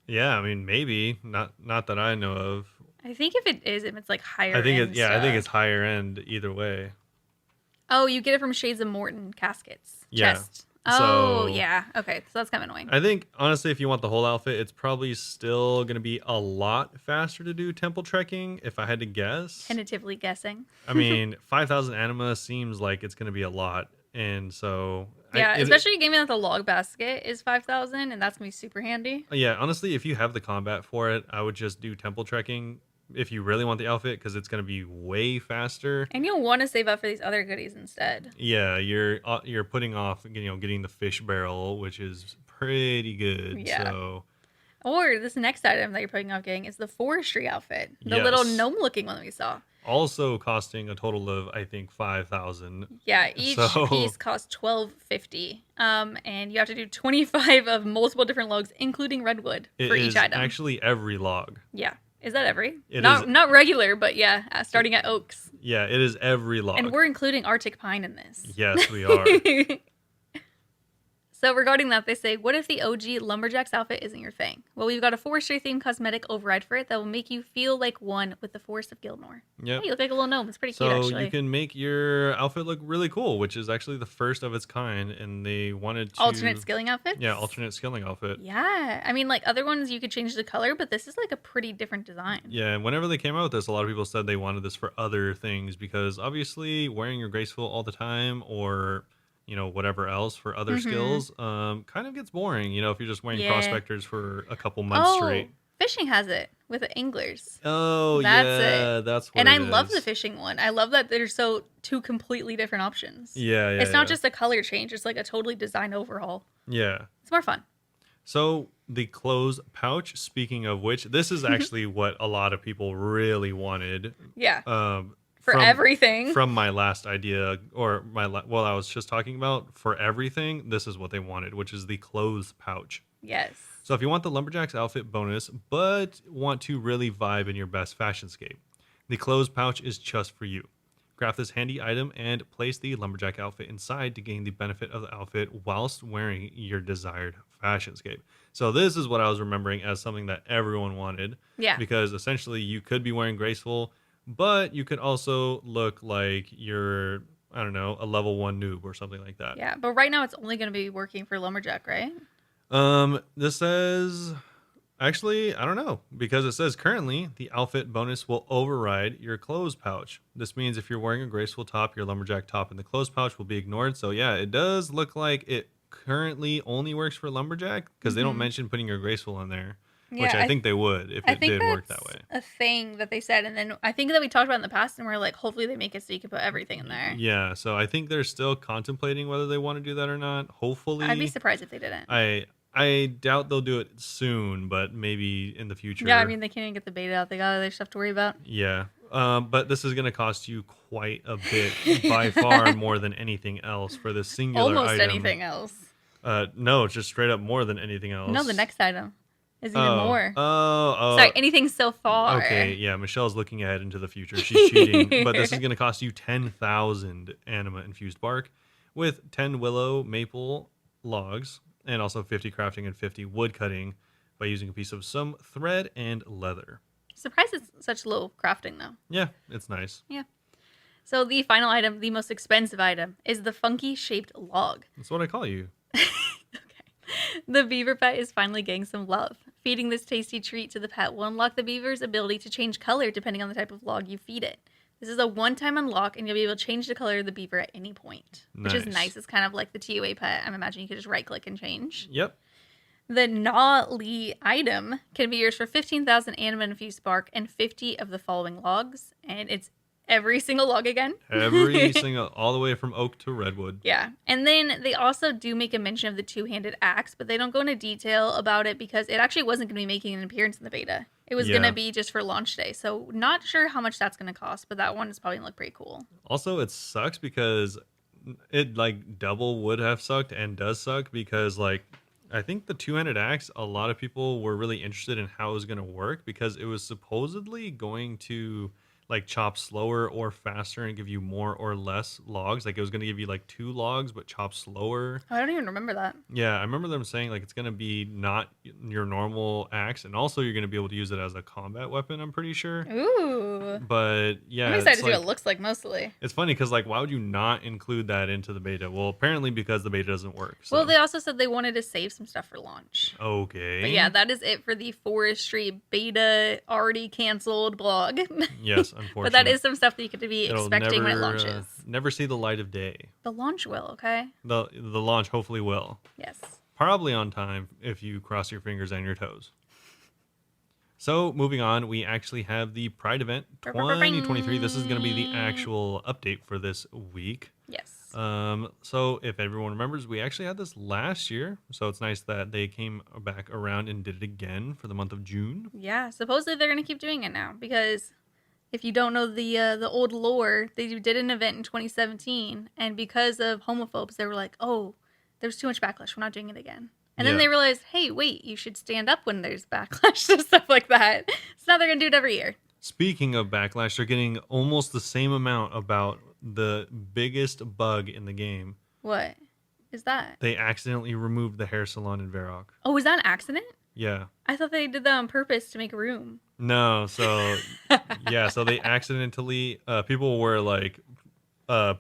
Yeah, I mean, maybe. Not that I know of. I think if it is, if it's like higher I think end I think stuff. it's higher end either way. Oh, you get it from Shades of Morton caskets. Yeah. Chest. Oh, So- yeah. Okay, so that's kind of annoying. I think, honestly, if you want the whole outfit, it's probably still going to be a lot faster to do temple trekking, if I had to guess. Tentatively guessing. I mean, 5,000 anima seems like it's going to be a lot. And so... Yeah, especially given that the log basket is 5,000, and that's going to be super handy. Yeah, honestly, if you have the combat for it, I would just do temple trekking if you really want the outfit, because it's going to be way faster. And you'll want to save up for these other goodies instead. Yeah, you're putting off, getting the fish barrel, which is pretty good. Yeah. So... Or this next item that you're putting off getting is the forestry outfit. The Yes. little gnome-looking one that we saw. Also costing a total of, I think, 5,000. Yeah, each piece costs $12.50. And you have to do 25 of multiple different logs, including redwood, for each item. Actually every log. Yeah. Is that every? It not is. Not regular, but yeah, starting at oaks. Yeah, it is every log. And we're including Arctic pine in this. Yes, we are. So regarding that, they say, what if the OG Lumberjacks outfit isn't your thing? Well, we've got a forestry themed cosmetic override for it that will make you feel like one with the Forest of Gilnor. Yep. Hey, you look like a little gnome. It's pretty So cute, actually. you can make your outfit look really cool, which is actually the first of its kind, and they wanted to... Alternate skilling outfits? Yeah, alternate skilling outfit. Yeah. I mean, like, other ones you could change the color, but this is, like, a pretty different design. Yeah, and whenever they came out with this, a lot of people said they wanted this for other things, because obviously wearing your graceful all the time, or... whatever else for other skills, kind of gets boring, if you're just wearing prospectors for a couple months straight. Fishing has it with the anglers. Oh, That's yeah, it. that's what And it I love is. the fishing one. I love that there's two completely different options. Yeah, It's not just a color change. It's like a totally design overhaul. Yeah. It's more fun. So the clothes pouch, speaking of which, this is actually what a lot of people really wanted. Yeah. For from everything. From my last idea, or I was just talking about, for everything, this is what they wanted, which is the clothes pouch. Yes. So if you want the Lumberjacks outfit bonus, but want to really vibe in your best fashionscape, the clothes pouch is just for you. Craft this handy item and place the Lumberjack outfit inside to gain the benefit of the outfit whilst wearing your desired fashionscape. So this is what I was remembering as something that everyone wanted. Yeah. Because essentially you could be wearing graceful, but you could also look like you're, I don't know, a level 1 noob or something like that. Yeah, but right now it's only going to be working for Lumberjack, right? This says, actually, I don't know, because it says currently the outfit bonus will override your clothes pouch. This means if you're wearing a graceful top, your Lumberjack top in the clothes pouch will be ignored. So yeah, it does look like it currently only works for Lumberjack because they don't mention putting your graceful in there, which Yeah, I think they would if I it think did work that that's way. a thing that they said, and then I think that we talked about in the past, and we're like, hopefully they make it so you can put everything in there. Yeah, so I think they're still contemplating whether they want to do that or not. I'd be Hopefully, surprised if they didn't. I doubt they'll do it soon, but maybe in the future. Yeah, I mean they can't even get the beta out; they got other stuff to worry about. Yeah. But this is going to cost you quite a bit, by far more than anything else for this singular Almost item. anything else. No, it's just straight up more than anything else. No, the next item is even more. Oh. Sorry, anything so far. Okay, yeah, Michelle's looking ahead into the future. She's cheating. But this is going to cost you 10,000 anima-infused bark with 10 willow maple logs and also 50 crafting and 50 wood cutting by using a piece of some thread and leather. Surprised it's such low crafting though. Yeah, it's nice. Yeah. So the final item, the most expensive item, is the funky shaped log. That's what I call you. Okay. The beaver pet is finally getting some love. Feeding this tasty treat to the pet will unlock the beaver's ability to change color depending on the type of log you feed it. This is a one-time unlock, and you'll be able to change the color of the beaver at any point, which is nice. It's kind of like the TOA pet. I'm imagining you could just right-click and change. Yep. The Gnawly item can be yours for 15,000 anima-infused bark and 50 of the following logs, and it's every single log again. Every single, all the way from oak to redwood. Yeah. And then they also do make a mention of the two-handed axe, but they don't go into detail about it because it actually wasn't going to be making an appearance in the beta. It was going to be just for launch day. So not sure how much that's going to cost, but that one is probably going to look pretty cool. Also, it sucks because it like double would have sucked and does suck because like I think the two-handed axe, a lot of people were really interested in how it was going to work because it was supposedly going to like chop slower or faster and give you more or less logs. Like it was going to give you like 2 logs but chop slower. Oh, I don't even remember that. Yeah, I remember them saying like it's going to be not your normal axe, and also you're going to be able to use it as a combat weapon, I'm pretty sure. Ooh. But yeah, I'm excited to see what it looks like mostly. It's funny because like why would you not include that into the beta? Well, apparently because the beta doesn't work. So. Well, they also said they wanted to save some stuff for launch. Okay. But yeah, that is it for the Forestry beta already canceled blog. Yes, unfortunately. But that is some stuff that you could be expecting when it launches. Never see the light of day. The launch will, okay? The launch hopefully will. Yes. Probably on time if you cross your fingers and your toes. So moving on, we actually have the Pride event 2023. This is going to be the actual update for this week. Yes. So if everyone remembers, we actually had this last year. So it's nice that they came back around and did it again for the month of June. Yeah, supposedly they're going to keep doing it now because if you don't know the old lore, they did an event in 2017, and because of homophobes, they were like, "Oh, there's too much backlash. We're not doing it again." And then they realized, "Hey, wait, you should stand up when there's backlash and stuff like that." So now they're gonna do it every year. Speaking of backlash, they're getting almost the same amount about the biggest bug in the game. What is that? They accidentally removed the hair salon in Varrock. Oh, was that an accident? Yeah. I thought they did that on purpose to make room. No, so yeah, so they accidentally people were like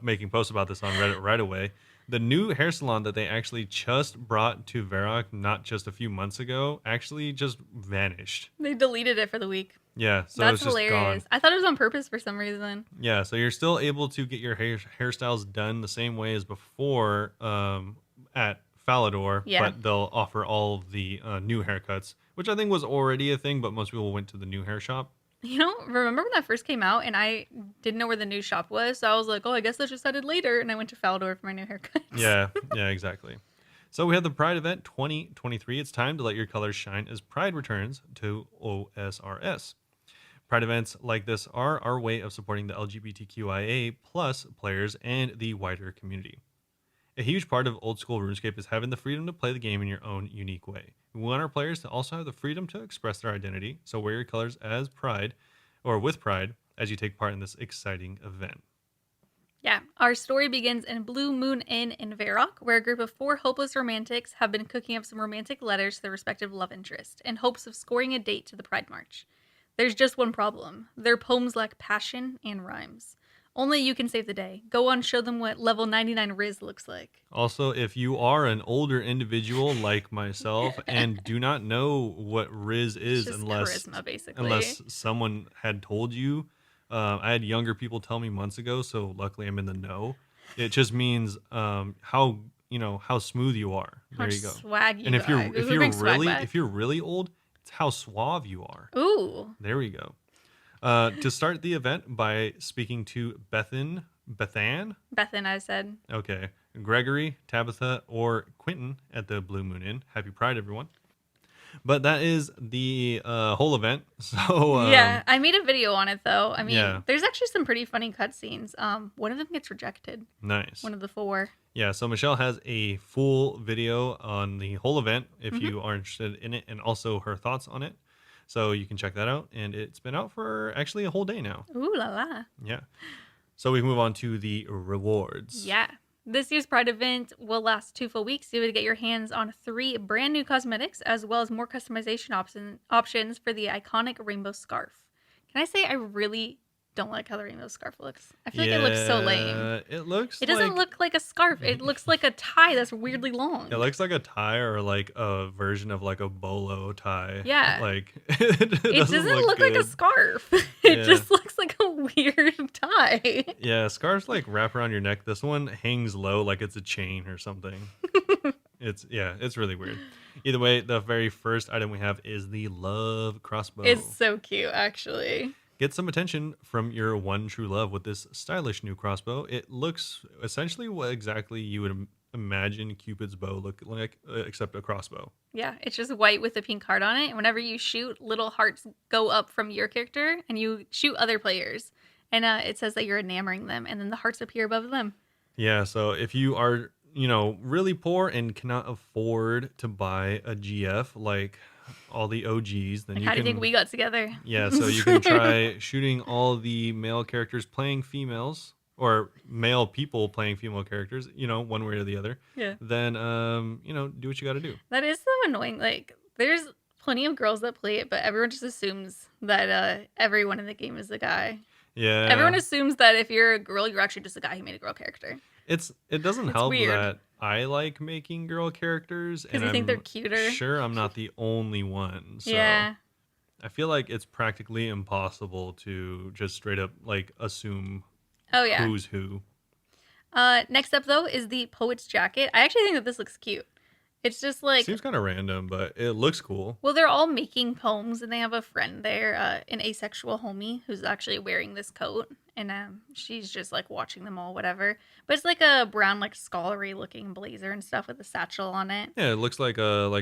making posts about this on Reddit right away. The new hair salon that they actually just brought to Varrock not just a few months ago actually just vanished. They deleted it for the week. Yeah, so that's it's just hilarious. gone. I thought it was on purpose for some reason. Yeah, so you're still able to get your hairstyles done the same way as before at Falador, but they'll offer all of the new haircuts, which I think was already a thing, but most people went to the new hair shop. You know, remember when that first came out and I didn't know where the new shop was? So I was like, oh, I guess that's just added later. And I went to Falador for my new haircut. Yeah, exactly. So we have the Pride event 2023. It's time to let your colors shine as Pride returns to OSRS. Pride events like this are our way of supporting the LGBTQIA plus players and the wider community. A huge part of old school RuneScape is having the freedom to play the game in your own unique way. We want our players to also have the freedom to express their identity, so wear your colors as Pride, or with Pride, as you take part in this exciting event. Yeah, our story begins in Blue Moon Inn in Varrock, where a group of 4 hopeless romantics have been cooking up some romantic letters to their respective love interest, in hopes of scoring a date to the Pride March. There's just one problem. Their poems lack passion and rhymes. Only you can save the day. Go on, show them what level 99 Riz looks like. Also, if you are an older individual like myself and do not know what Riz It's is just unless charisma, basically. someone had told you, I had younger people tell me months ago, so luckily I'm in the know. It just means how smooth you are. How There much you go. swag you And if got. you're Who brings swag really back? old, it's how suave you are. Ooh. There we go. To start the event by speaking to Bethan, Bethan, I said. okay, Gregory, Tabitha, or Quentin at the Blue Moon Inn. Happy Pride, everyone. But that is the whole event. So Yeah, I made a video on it though. I mean, yeah. there's actually some pretty funny cutscenes. One of them gets rejected. Nice. One of the 4. Yeah, so Michelle has a full video on the whole event if Mm-hmm. you are interested in it, and also her thoughts on it. So you can check that out. And it's been out for actually a whole day now. Ooh la la. Yeah. So we move on to the rewards. Yeah. This year's Pride event will last 2 full weeks. You would get your hands on 3 brand new cosmetics as well as more customization options for the iconic rainbow scarf. Can I say I really don't like how the rainbow scarf looks? I feel like it looks so lame. It doesn't look like a scarf. It looks like a tie that's weirdly long. It looks like a tie or like a version of like a bolo tie. Yeah. Like it doesn't look like a good. It Yeah. just looks like a weird tie. Yeah, scarves like wrap around your neck. This one hangs low like it's a chain or something. It's really weird. Either way, the very first item we have is the love crossbow. It's so cute, actually. Get some attention from your one true love with this stylish new crossbow. It looks essentially what exactly you would imagine Cupid's bow look like, except a crossbow. Yeah, it's just white with a pink heart on it. And whenever you shoot, little hearts go up from your character and you shoot other players. And it says that you're enamoring them, and then the hearts appear above them. Yeah, so if you are, really poor and cannot afford to buy a GF like all the OGs, then How do you think we got together? Yeah, so you can try shooting all the male characters playing females, or male people playing female characters, one way or the other. Yeah. Then, do what you got to do. That is so annoying. Like, there's plenty of girls that play it, but everyone just assumes that everyone in the game is a guy. Yeah. Everyone assumes that if you're a girl, you're actually just a guy who made a girl character. It doesn't It's help weird. that I like making girl characters. Because you think they're cuter. Sure, I'm not the only one. So Yeah. I feel like it's practically impossible to just straight up like assume Oh, yeah. who's who. Next up, though, is the Poet's Jacket. I actually think that this looks cute. It's just like... Seems kind of random, but it looks cool. Well, they're all making poems, and they have a friend there, an asexual homie, who's actually wearing this coat, and she's just, like, watching them all, whatever. But it's, like, a brown, like, scholarly-looking blazer and stuff with a satchel on it. Yeah, it looks like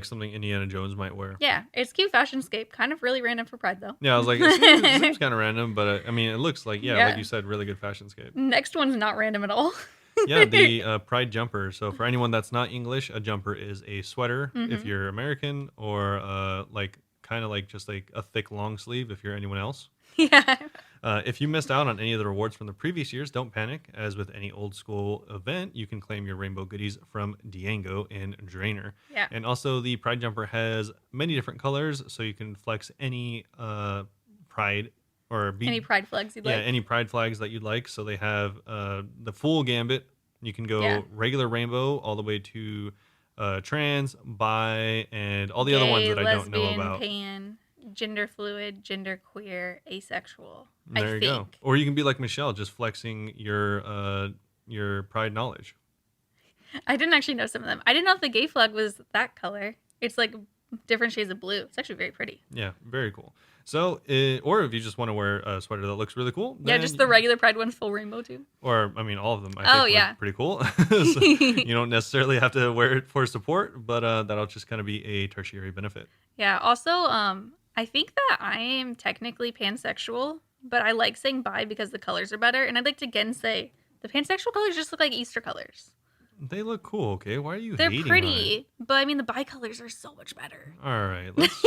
something Indiana Jones might wear. Yeah, it's cute fashionscape. Kind of really random for Pride, though. Yeah, I was like, it seems kind of random, but I mean, it looks like, Yeah. like you said, really good fashionscape. Next one's not random at all. Yeah, the Pride jumper. So for anyone that's not English, a jumper is a sweater if you're American, or kind of like just like a thick long sleeve if you're anyone else. Yeah. If you missed out on any of the rewards from the previous years, don't panic. As with any old school event, you can claim your rainbow goodies from Diango and Drainer. Yeah. And also, the Pride jumper has many different colors, so you can flex any Pride or Any Pride flags you'd yeah, like. any Pride flags that you'd like. So they have the full gambit. You can go regular rainbow all the way to trans, bi, and all the other ones that I don't know lesbian, about. pan, gender fluid, gender queer, asexual. There you go. Or you can be like Michelle, just flexing your Pride knowledge. I didn't actually know some of them. I didn't know if the gay flag was that color. It's like different shades of blue. It's actually very pretty. Yeah, very cool. So, or if you just want to wear a sweater that looks really cool. Yeah, just the regular Pride one's full rainbow too. Or, I mean, all of them I think look pretty cool. So you don't necessarily have to wear it for support, but that'll just kind of be a tertiary benefit. Yeah, also, I think that I am technically pansexual, but I like saying bi because the colors are better. And I'd like to again say the pansexual colors just look like Easter colors. They look cool, okay? Why are you They're hating pretty, but I mean, the bi colors are so much better. All right, let's...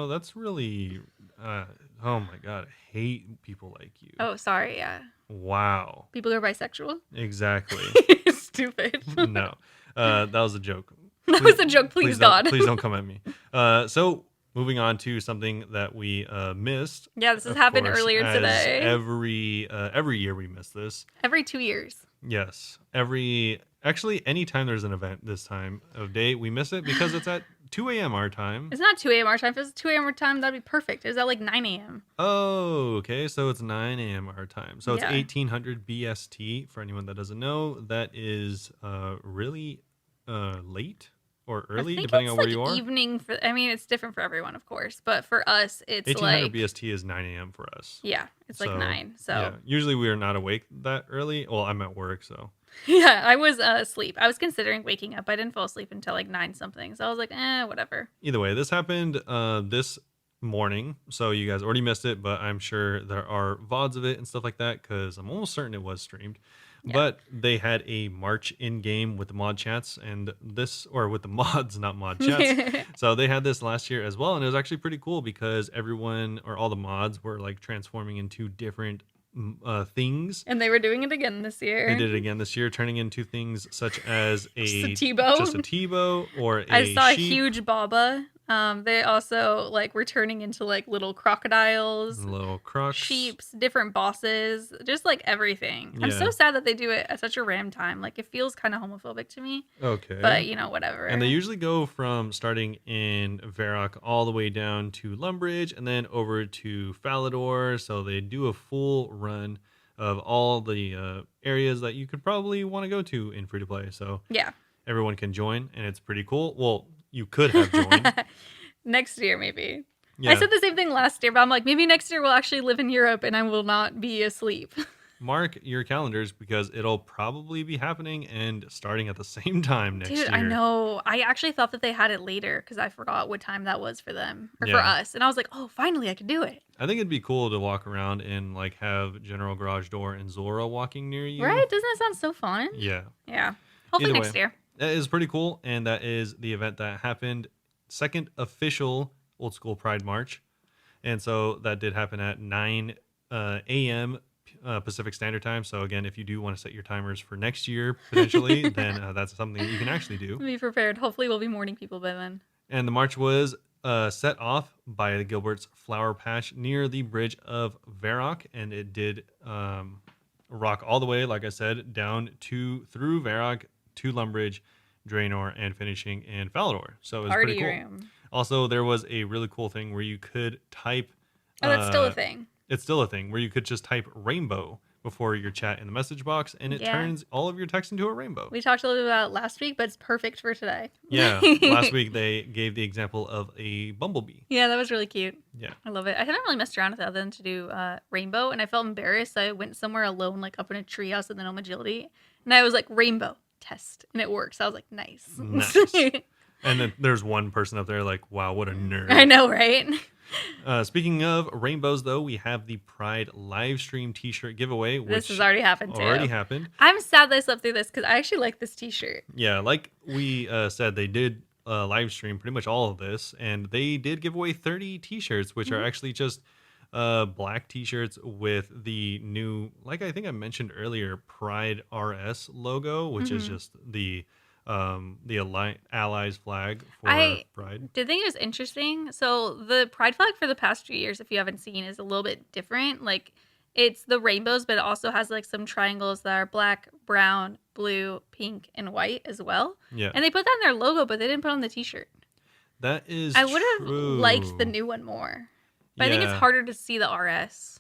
that's really... oh my God, I hate people like you. Oh, sorry, yeah. Wow. People who are bisexual? Exactly. Stupid. No, that was a joke. That was a joke, please God. Please don't come at me. So Moving on to something that we missed. Yeah, this has of happened course, earlier as today. every year we miss this. Every 2 years. Yes, actually anytime there's an event this time of day, we miss it because it's at 2 a.m. our time. It's not 2 a.m. our time. If it was 2 a.m. our time, that'd be perfect. It's at like 9 a.m. Oh, okay. So it's 9 a.m. our time. So it's Yeah. 1800 BST. For anyone that doesn't know, that is really late or early, I think depending it's on where like you are. evening for. I mean, it's different for everyone, of course, but for us, it's 1800 like BST is 9 a.m. for us. yeah, it's like 9. So yeah, usually we are not awake that early. Well, I'm at work, so yeah, I was asleep. I was considering waking up. I didn't fall asleep until like 9 something. So I was like, whatever. either way, this happened this morning, so you guys already missed it, but I'm sure there are VODs of it and stuff like that because I'm almost certain it was streamed. Yeah. But they had a march in game with the mod chats and with the mods, not mod chats. So they had this last year as well, and it was actually pretty cool because everyone or all the mods were like transforming into different things. And they were doing it again this year. They did it again this year, turning into things such as Just a Tebow or a I saw sheep. a huge Baba. They also like were turning into like little crocodiles, Little crocs. sheeps, different bosses, just like everything. I'm so Yeah. sad that they do it at such a ram time. Like it feels kind of homophobic to me, Okay. but whatever. And they usually go from starting in Varrock all the way down to Lumbridge and then over to Falador. So they do a full run of all the areas that you could probably want to go to in free to play. So yeah. everyone can join, and it's pretty cool. Well, you could have joined. Next year, maybe. Yeah. I said the same thing last year, but I'm like, maybe next year we'll actually live in Europe and I will not be asleep. Mark your calendars because it'll probably be happening and starting at the same time next year. Dude, I know. I actually thought that they had it later because I forgot what time that was for them or for Yeah. us. And I was like, oh, finally, I could do it. I think it'd be cool to walk around and like have General Garage Door and Zora walking near you. Right? Doesn't that sound so fun? Yeah. Yeah. Hopefully Either next way. year. That is pretty cool, and that is the event that happened, second official Old School Pride March, and so that did happen at 9 a.m. Pacific Standard Time. So again, if you do want to set your timers for next year potentially, then that's something that you can actually do. Be prepared. Hopefully we'll be morning people by then. And the march was set off by the Gilbert's Flower Patch near the bridge of Varrock, and it did rock all the way, like I said, down through Varrock to Lumbridge, Draenor, and finishing in Falador. So it was Party pretty cool. room. Also, there was a really cool thing where you could type. Oh, that's still a thing. It's still a thing where you could just type rainbow before your chat in the message box, and it Yeah. turns all of your text into a rainbow. We talked a little bit about it last week, but it's perfect for today. Yeah, last week they gave the example of a bumblebee. Yeah, that was really cute. Yeah. I love it. I haven't really messed around with it other than to do rainbow, and I felt embarrassed. I went somewhere alone, like up in a treehouse with the gnome agility, and I was like, rainbow test, and it works. I was like, nice. Nice. And then there's one person up there like, wow, what a nerd. I know, right? Speaking of rainbows, though, we have the Pride live stream t-shirt giveaway, which This has already happened too. happened. I'm sad that I slept through this because I actually like this t-shirt. Yeah, like we said, they did live stream pretty much all of this, and they did give away 30 t-shirts, which are actually just black t-shirts with the new, like I think I mentioned earlier, Pride RS logo, which is just the Allies flag for Pride. Did think it was interesting. So the Pride flag for the past few years, if you haven't seen, is a little bit different. Like it's the rainbows, but it also has like some triangles that are black, brown, blue, pink, and white as well. Yeah. And they put that in their logo, but they didn't put it on the t-shirt. That is I would have true. liked the new one more. But I think it's Yeah. harder to see the RS.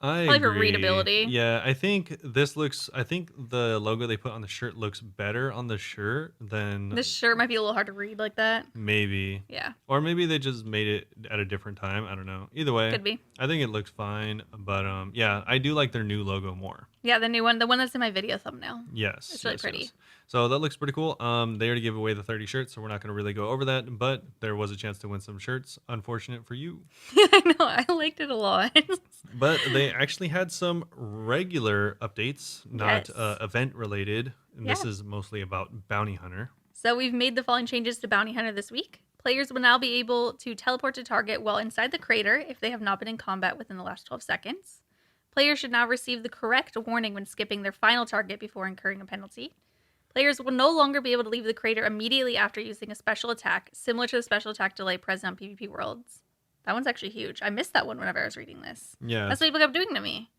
I Probably for agree. readability. Yeah, I think the logo they put on the shirt looks better on the shirt than This shirt might be a little hard to read like that. maybe. Yeah, Or maybe they just made it at a different time. I don't know. Either way, could be. I think it looks fine. But yeah, I do like their new logo more. Yeah, the new one, the one that's in my video thumbnail. Yes. It's really yes, pretty. yes. So that looks pretty cool. They already gave away the 30 shirts, so we're not going to really go over that. But there was a chance to win some shirts. Unfortunate for you. I know, I liked it a lot. But they actually had some regular updates, not Yes. event related. And this Yeah. is mostly about Bounty Hunter. So we've made the following changes to Bounty Hunter this week. Players will now be able to teleport to target while inside the crater if they have not been in combat within the last 12 seconds. Players should now receive the correct warning when skipping their final target before incurring a penalty. Players will no longer be able to leave the crater immediately after using a special attack, similar to the special attack delay present on PvP Worlds. That one's actually huge. I missed that one whenever I was reading this. Yeah. That's what people kept doing to me.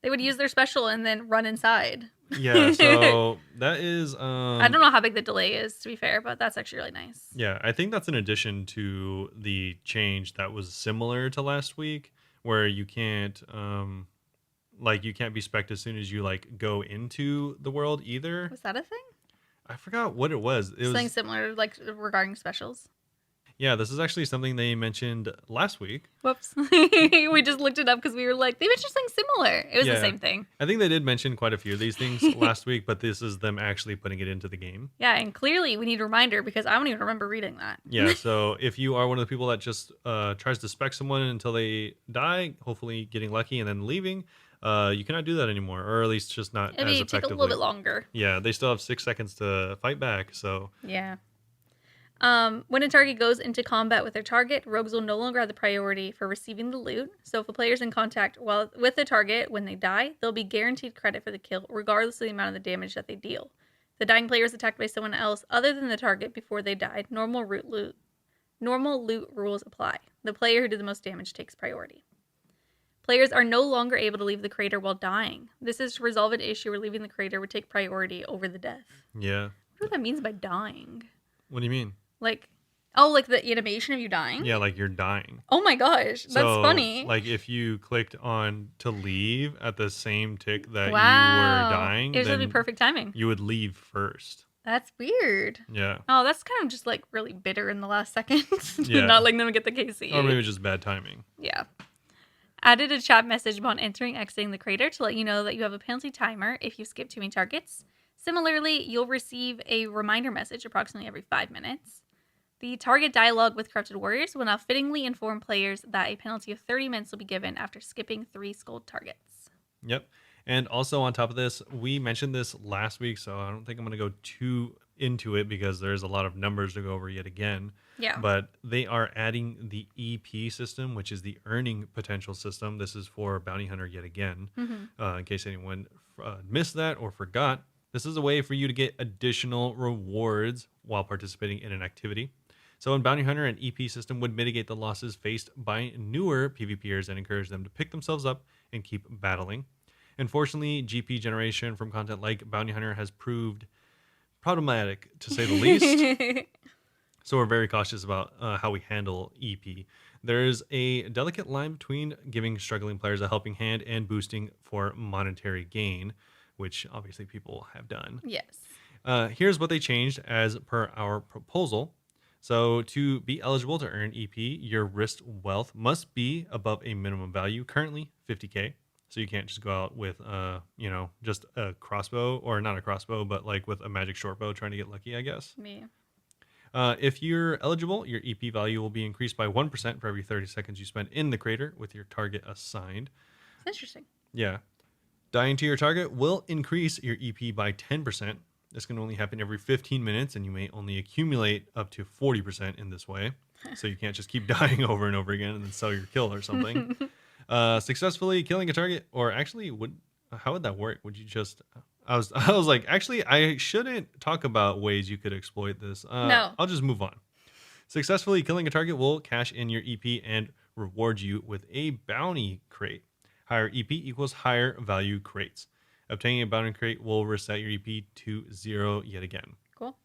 They would use their special and then run inside. Yeah, so that is... I don't know how big the delay is, to be fair, but that's actually really nice. Yeah, I think that's an addition to the change that was similar to last week, where you can't... you can't be spec'd as soon as you go into the world either. Was that a thing? I forgot what it was. It was something similar, regarding specials. Yeah, this is actually something they mentioned last week. Whoops. We just looked it up because we were like, they mentioned something similar. It was the same thing. I think they did mention quite a few of these things last week, but this is them actually putting it into the game. Yeah, and clearly we need a reminder because I don't even remember reading that. Yeah, so if you are one of the people that just tries to spec someone until they die, hopefully getting lucky and then leaving, you cannot do that anymore, or at least just not as effectively. Take a little bit longer. Yeah, they still have 6 seconds to fight back, so... Yeah. When a target goes into combat with their target, rogues will no longer have the priority for receiving the loot. So if a player is in contact with the target when they die, they'll be guaranteed credit for the kill, regardless of the amount of the damage that they deal. If the dying player is attacked by someone else other than the target before they died, normal loot rules apply. The player who did the most damage takes priority. Players are no longer able to leave the crater while dying. This is to resolve an issue where leaving the crater would take priority over the death. Yeah. I wonder what that means by dying. What do you mean? Like the animation of you dying? Yeah, you're dying. Oh my gosh, that's funny. If you clicked on to leave at the same tick that you were dying, it would be perfect timing. You would leave first. That's weird. Yeah. Oh, that's kind of just really bitter in the last second. Yeah. Not letting them get the KC. Or maybe just bad timing. Yeah. Added a chat message upon entering exiting the crater to let you know that you have a penalty timer if you skip too many targets. Similarly, you'll receive a reminder message approximately every 5 minutes. The target dialogue with Corrupted Warriors will now fittingly inform players that a penalty of 30 minutes will be given after skipping 3 skulled targets. Yep. And also on top of this, we mentioned this last week, so I don't think I'm going to go too into it because there's a lot of numbers to go over yet again. Yeah. But they are adding the EP system, which is the earning potential system. This is for Bounty Hunter yet again. In case anyone missed that or forgot, this is a way for you to get additional rewards while participating in an activity. So in Bounty Hunter, an EP system would mitigate the losses faced by newer PvPers and encourage them to pick themselves up and keep battling. Unfortunately, GP generation from content like Bounty Hunter has proved problematic, to say the least. So we're very cautious about how we handle EP. There's a delicate line between giving struggling players a helping hand and boosting for monetary gain, which obviously people have done. Yes. Here's what they changed as per our proposal. So to be eligible to earn EP, your wrist wealth must be above a minimum value, currently 50K. So you can't just go out with, just a crossbow, or not a crossbow, but with a magic short bow trying to get lucky, I guess. Yeah. If you're eligible, your EP value will be increased by 1% for every 30 seconds you spend in the crater with your target assigned. That's interesting. Yeah. Dying to your target will increase your EP by 10%. This can only happen every 15 minutes, and you may only accumulate up to 40% in this way. So you can't just keep dying over and over again and then sell your kill or something. Successfully killing a target, or actually, how would that work? Would you just... I was like, actually, I shouldn't talk about ways you could exploit this. No. I'll just move on. Successfully killing a target will cash in your EP and reward you with a bounty crate. Higher EP equals higher value crates. Obtaining a bounty crate will reset your EP to 0 yet again. Cool.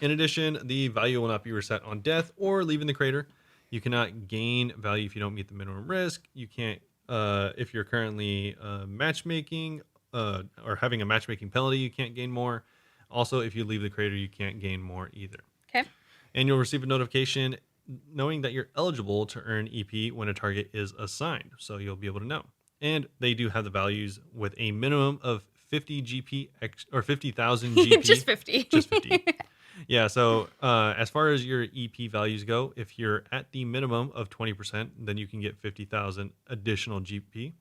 In addition, the value will not be reset on death or leaving the crater. You cannot gain value if you don't meet the minimum risk. You can't, if you're currently matchmaking or having a matchmaking penalty, you can't gain more. Also, if you leave the crater, you can't gain more either. Okay. And you'll receive a notification knowing that you're eligible to earn EP when a target is assigned. So you'll be able to know. And they do have the values with a minimum of 50 GP or 50,000 GP. Just 50. Just 50. Yeah, so as far as your EP values go, if you're at the minimum of 20%, then you can get 50,000 additional GP.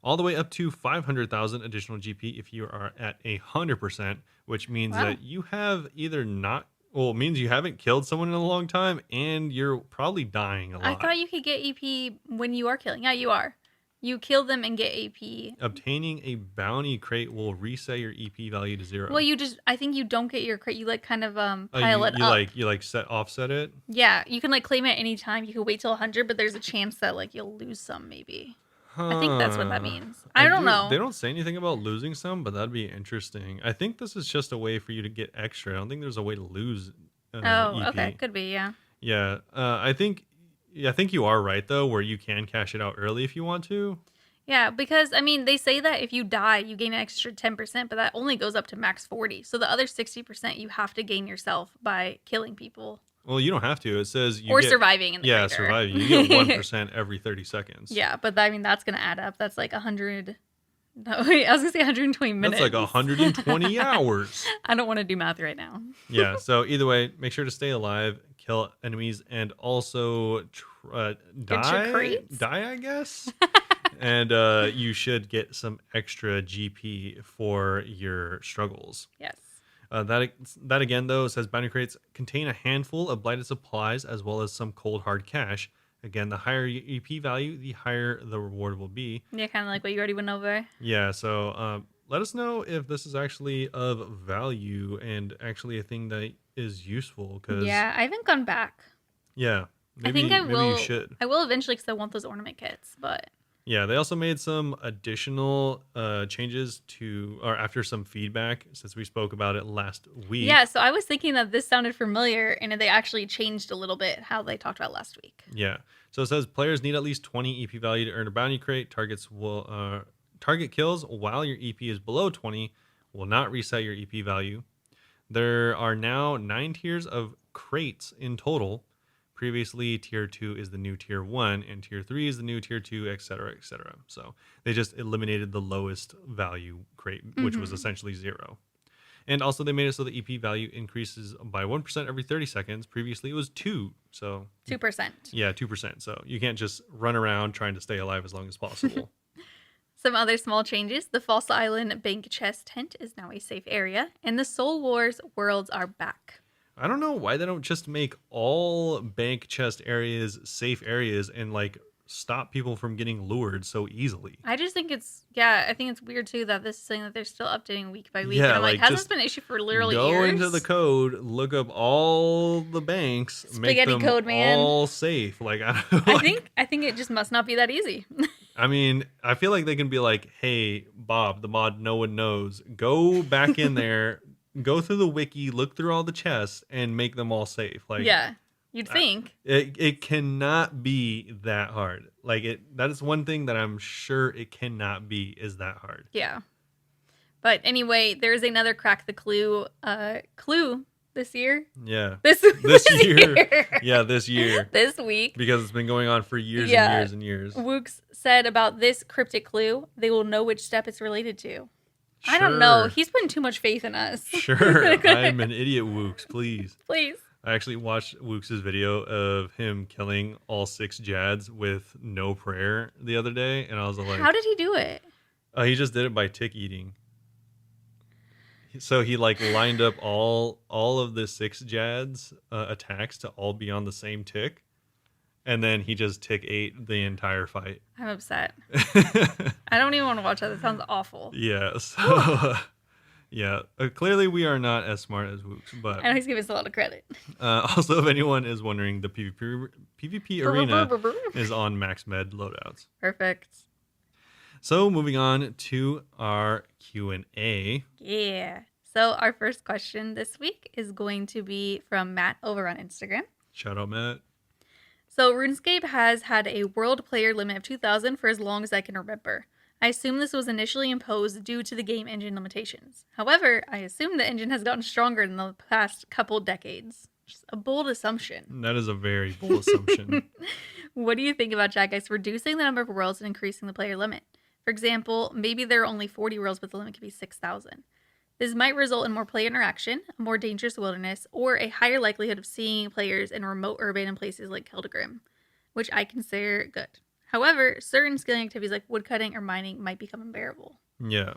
All the way up to 500,000 additional GP if you are at 100%, which means that you have either not... Well, it means you haven't killed someone in a long time, and you're probably dying a lot. I thought you could get EP when you are killing. Yeah, you are. You kill them and get AP. Obtaining a bounty crate will reset your EP value to 0. Well, I think you don't get your crate. You like kind of Oh, pile it up. You offset it. Yeah, you can like claim it any time. You can wait till 100, but there's a chance that like you'll lose some maybe. I think that's what that means. I don't know. They don't say anything about losing some, but that'd be interesting. I think this is just a way for you to get extra. I don't think there's a way to lose. EP. Okay, could be, yeah. Yeah, I think you are right though, where you can cash it out early if you want to. Yeah, because I mean, they say that if you die, you gain an extra 10%, but that only goes up to max 40. So the other 60% you have to gain yourself by killing people. Well, you don't have to. It says surviving in the crater. Surviving. You get 1% every 30 seconds. Yeah, but I mean that's gonna add up. That's like 100. No, wait, I was gonna say 120 minutes. That's like 120 hours. I don't want to do math right now. Yeah. So either way, make sure to stay alive, kill enemies, and also die. I guess. And you should get some extra GP for your struggles. Yes. That again, though, says bounty crates contain a handful of blighted supplies as well as some cold hard cash. Again, the higher your EP value, the higher the reward will be. Yeah, kind of like what you already went over. Yeah, so let us know if this is actually of value and actually a thing that is useful. Cause, yeah, I haven't gone back. Yeah, maybe you should. I will eventually because I want those ornament kits, but... Yeah, they also made some additional changes after some feedback since we spoke about it last week. Yeah, so I was thinking that this sounded familiar, and they actually changed a little bit how they talked about last week. Yeah, so it says players need at least 20 EP value to earn a bounty crate. Target kills while your EP is below 20 will not reset your EP value. There are now 9 tiers of crates in total. Previously, tier 2 is the new tier 1, and tier 3 is the new tier 2, etc., etc. So they just eliminated the lowest value crate, which was essentially 0. And also they made it so the EP value increases by 1% every 30 seconds. Previously it was 2. So 2%. Yeah, 2%. So you can't just run around trying to stay alive as long as possible. Some other small changes. The False Island bank chest tent is now a safe area, and the Soul Wars worlds are back. I don't know why they don't just make all bank chest areas safe areas and like stop people from getting lured so easily. I just think it's weird too that this is something that they're still updating week by week. Yeah, and I'm like, has this been an issue for literally years? Go into the code, look up all the banks, Spaghetti make them code, man. all safe. Like I think it just must not be that easy. I mean, I feel like they can be like, hey, Bob, the mod no one knows, go back in there. Go through the wiki, look through all the chests, and make them all safe. Like, yeah, you'd think. It cannot be that hard. Like that is one thing that I'm sure it cannot be is that hard. Yeah. But anyway, there's another Crack the Clue this year. Yeah. This year. Yeah, this year. This week. Because it's been going on for years and years and years. Wooks said about this cryptic clue, they will know which step it's related to. Sure. I don't know. He's putting too much faith in us. Sure. I'm an idiot, Wooks. Please. Please. I actually watched Wooks' video of him killing all 6 Jads with no prayer the other day, and I was like... How did he do it? He just did it by tick eating. So he like lined up all of the 6 Jads attacks to all be on the same tick. And then he just tick ate the entire fight. I'm upset. I don't even want to watch that. That sounds awful. Yeah. So, yeah. Clearly, we are not as smart as Wooks, but I know he's giving us a lot of credit. Also, if anyone is wondering, the PvP arena is on max med loadouts. Perfect. So, moving on to our Q&A. Yeah. So, our first question this week is going to be from Matt over on Instagram. Shout out, Matt. So, RuneScape has had a world player limit of 2,000 for as long as I can remember. I assume this was initially imposed due to the game engine limitations. However, I assume the engine has gotten stronger in the past couple decades. Just a bold assumption. That is a very bold assumption. What do you think about Jack Ice reducing the number of worlds and increasing the player limit? For example, maybe there are only 40 worlds, but the limit could be 6,000. This might result in more player interaction, a more dangerous wilderness, or a higher likelihood of seeing players in remote urban and places like Hildegrim, which I consider good. However, certain skilling activities like woodcutting or mining might become unbearable. Yeah.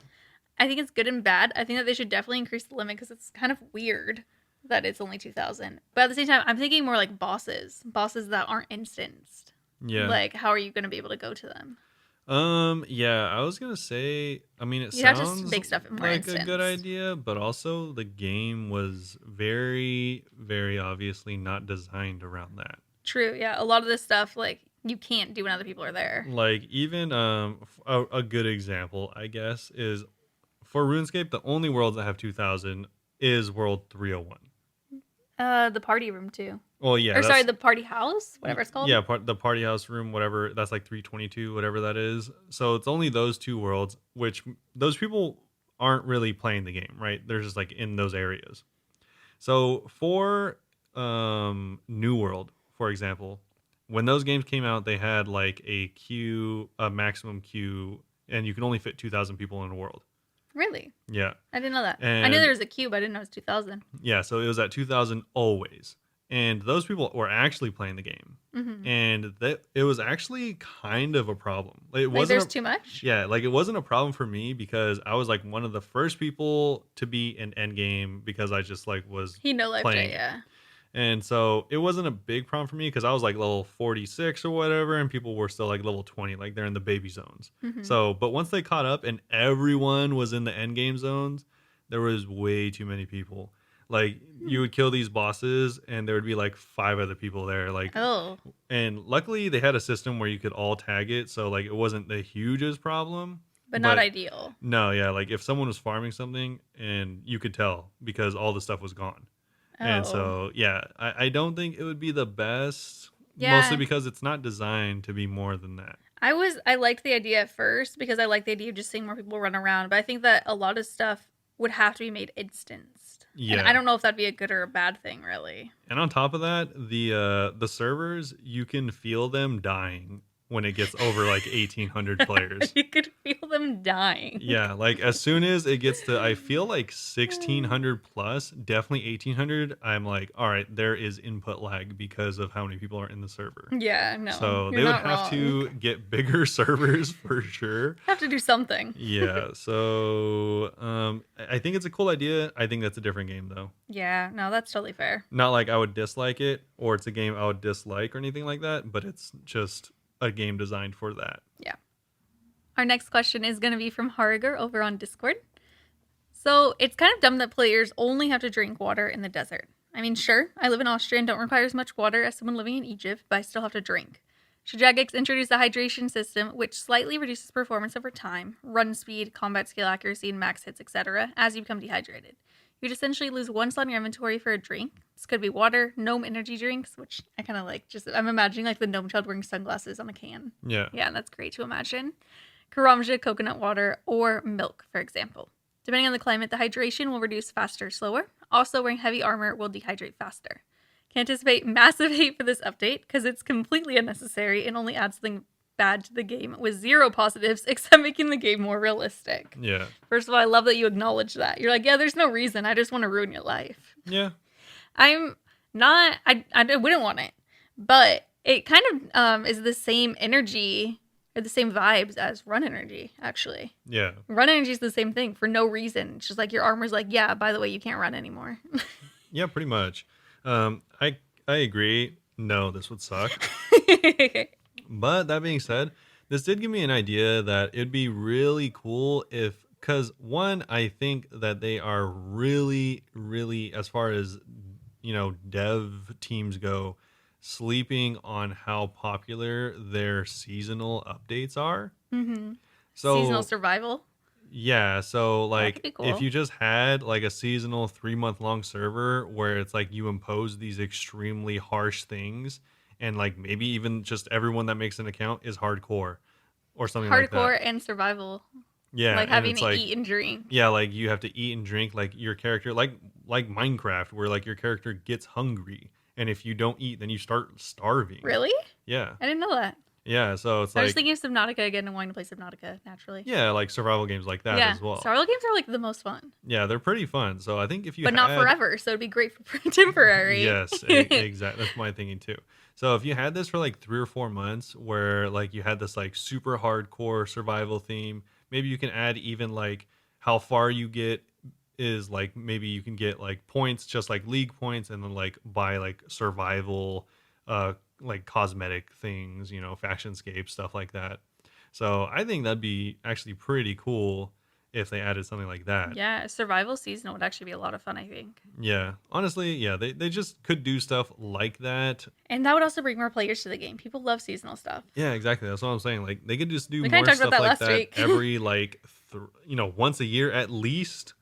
I think it's good and bad. I think that they should definitely increase the limit because it's kind of weird that it's only 2,000. But at the same time, I'm thinking more like bosses that aren't instanced. Yeah. Like, how are you going to be able to go to them? Yeah, I was gonna say, I mean, it You'd have to sounds make stuff in more like a good instance. idea, but also the game was very, very obviously not designed around that. True, yeah. A lot of this stuff, like, you can't do when other people are there. Like even a good example, I guess, is for RuneScape, the only worlds that have 2000 is World 301. The party room too. Well, yeah, Or sorry, that's the party house, whatever it's called. yeah, the party house room, whatever. That's like 322, whatever that is. So it's only those two worlds, which those people aren't really playing the game, right? They're just like in those areas. So for New World, for example, when those games came out, they had like a queue, a maximum queue, and you can only fit 2,000 people in a world. Really? Yeah, I didn't know that. I knew and there was a cube. I didn't know it was 2000. yeah, so it was at 2,000 always. And those people were actually playing the game. Mm-hmm. And that it was actually kind of a problem. It Like, wasn't there's a too much? yeah, like it wasn't a problem for me because I was like one of the first people to be in endgame because I just like was He no lifed playing it, it. yeah. And so it wasn't a big problem for me because I was like level 46 or whatever, and people were still like level 20, like they're in the baby zones. Mm-hmm. So, but once they caught up and everyone was in the end game zones, there was way too many people. Like you would kill these bosses, and there would be like five other people there. Like, Oh, and luckily they had a system where you could all tag it, so like it wasn't the hugest problem. but not But ideal. no, yeah, like if someone was farming something, and you could tell because all the stuff was gone. And Oh. so, yeah, I don't think it would be the best, mostly Yeah. because it's not designed to be more than that. I liked the idea at first because I like the idea of just seeing more people run around, but I think that a lot of stuff would have to be made instanced. And I Yeah. don't know if that'd be a good or a bad thing, really. And on top of that, the servers, you can feel them dying when it gets over like 1,800 players. You could feel them dying. Yeah, like as soon as it gets to, I feel like 1,600 plus, definitely 1,800, I'm like, all right, there is input lag because of how many people are in the server. Yeah, no, So you're they would not have wrong. to get bigger servers for sure. Have to do something. Yeah, so I think it's a cool idea. I think that's a different game though. Yeah, no, that's totally fair. Not like I would dislike it, or it's a game I would dislike or anything like that, but it's just a game designed for that. Yeah. Our next question is going to be from Hariger over on Discord. So it's kind of dumb that players only have to drink water in the desert. I mean, sure, I live in Austria and don't require as much water as someone living in Egypt, but I still have to drink. Should Jagex introduce a hydration system which slightly reduces performance over time, run speed, combat skill accuracy, and max hits, etc., as you become dehydrated? You'd essentially lose one slot in your inventory for a drink. This could be water, gnome energy drinks, which I kind of like. Just I'm imagining like the gnome child wearing sunglasses on a can. Yeah. Yeah, that's great to imagine. Karamja, coconut water, or milk, for example. Depending on the climate, the hydration will reduce faster or slower. Also, wearing heavy armor will dehydrate faster. Can anticipate massive hate for this update because it's completely unnecessary and only adds something bad to the game with zero positives except making the game more realistic. Yeah. First of all, I love that you acknowledge that. You're like, yeah, there's no reason. I just want to ruin your life. Yeah. I'm not, I wouldn't want it, but it kind of is the same energy or the same vibes as run energy, actually. Yeah. Run energy is the same thing for no reason. It's just like your armor's like, yeah, by the way, you can't run anymore. Yeah, pretty much. I agree. No, this would suck. But that being said, this did give me an idea that it'd be really cool if, because one, I think that they are really, really, as far as, dev teams go, sleeping on how popular their seasonal updates are. Mm-hmm. So, Seasonal survival. yeah, so That like could be cool. if you just had like a seasonal 3 month long server where it's like you impose these extremely harsh things, and like maybe even just everyone that makes an account is hardcore or something like that. Hardcore and survival. Yeah, Like and having it's to like eat and drink. yeah, like you have to eat and drink like your character, like Minecraft where like your character gets hungry, and if you don't eat then you start starving. Really? Yeah. I didn't know that. Yeah, so it's I was like thinking of Subnautica again and wanting to play Subnautica naturally. yeah, like survival games like that Yeah, as well. survival games are like the most fun, Yeah, they're pretty fun. So I think if you but not had forever. So it'd be great for temporary. yes, exactly. That's my thinking too. So if you had this for like 3 or 4 months, where like you had this like super hardcore survival theme, maybe you can add even like how far you get is like maybe you can get like points, just like league points, and then like buy like survival, like cosmetic things, factionscape stuff like that. So I think that'd be actually pretty cool if they added something like that. Yeah, a survival season would actually be a lot of fun, I think. Yeah. Honestly, yeah, they just could do stuff like that. And that would also bring more players to the game. People love seasonal stuff. Yeah, exactly. That's what I'm saying. Like they could just do We kind more of talked stuff about that like last that week. every once a year at least.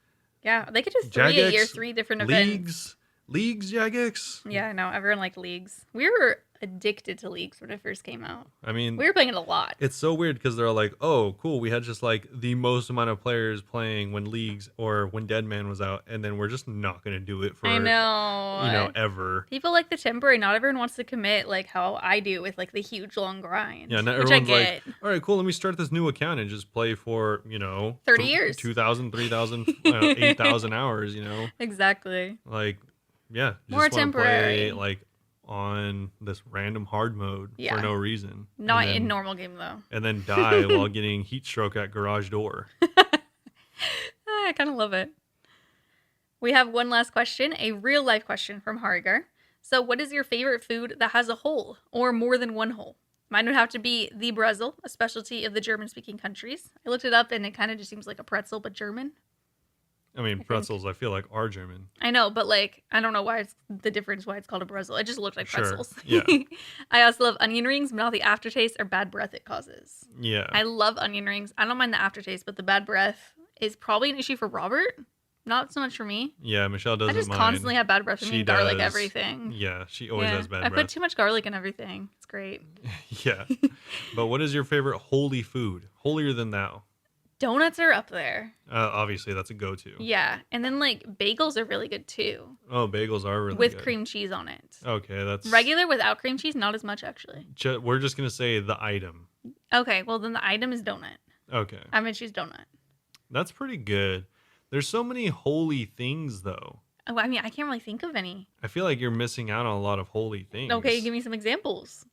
Yeah, they could do 3 a year, Jagex, 3 different events. Leagues, Jagex. Yeah, I know. Everyone liked leagues. We were addicted to leagues when it first came out. I mean, We were playing it a lot. it's so weird because they're like, oh, cool. We had just like the most amount of players playing when Leagues or when Dead Man was out, and then we're just not gonna do it for I know. ever. People like the temporary. Not everyone wants to commit like how I do with like the huge long grind. Yeah, not which I everyone's like, get. all right, cool. Let me start this new account and just play for 30 years. 2,000, 3,000, 8,000 hours. Exactly. Like, yeah, just More wanna play temporary. like on this random hard mode Yeah. for no reason. Not and in then, normal game though. and then die while getting heat stroke at garage door. I kind of love it. We have one last question, a real life question from Harigar. So, what is your favorite food that has a hole or more than one hole? Mine would have to be the Brezel, a specialty of the German speaking countries. I looked it up and it kind of just seems like a pretzel, but German. I mean, think. pretzels, I feel like are German. I know, but like, I don't know why it's the difference why it's called a Brezel. It just looked like Sure, pretzels. yeah. I also love onion rings, but not the aftertaste or bad breath it causes. Yeah. I love onion rings. I don't mind the aftertaste, but the bad breath is probably an issue for Robert. Not so much for me. Yeah, Michelle doesn't I just mind. constantly have bad breath from She eating garlic does. everything. Yeah, she always has bad I breath. put too much garlic in everything. It's great. Yeah. But what is your favorite holy food? Holier than thou. Donuts are up there. Obviously, that's a go-to. Yeah. And then like bagels are really good too. Oh, bagels are really with good. cream cheese on it. Okay, that's... Regular without cream cheese, not as much actually. We're just going to say the item. Okay, well then the item is donut. Okay. I'm gonna choose donut. That's pretty good. There's so many holy things, though. Oh, I mean, I can't really think of any. I feel like you're missing out on a lot of holy things. Okay, give me some examples.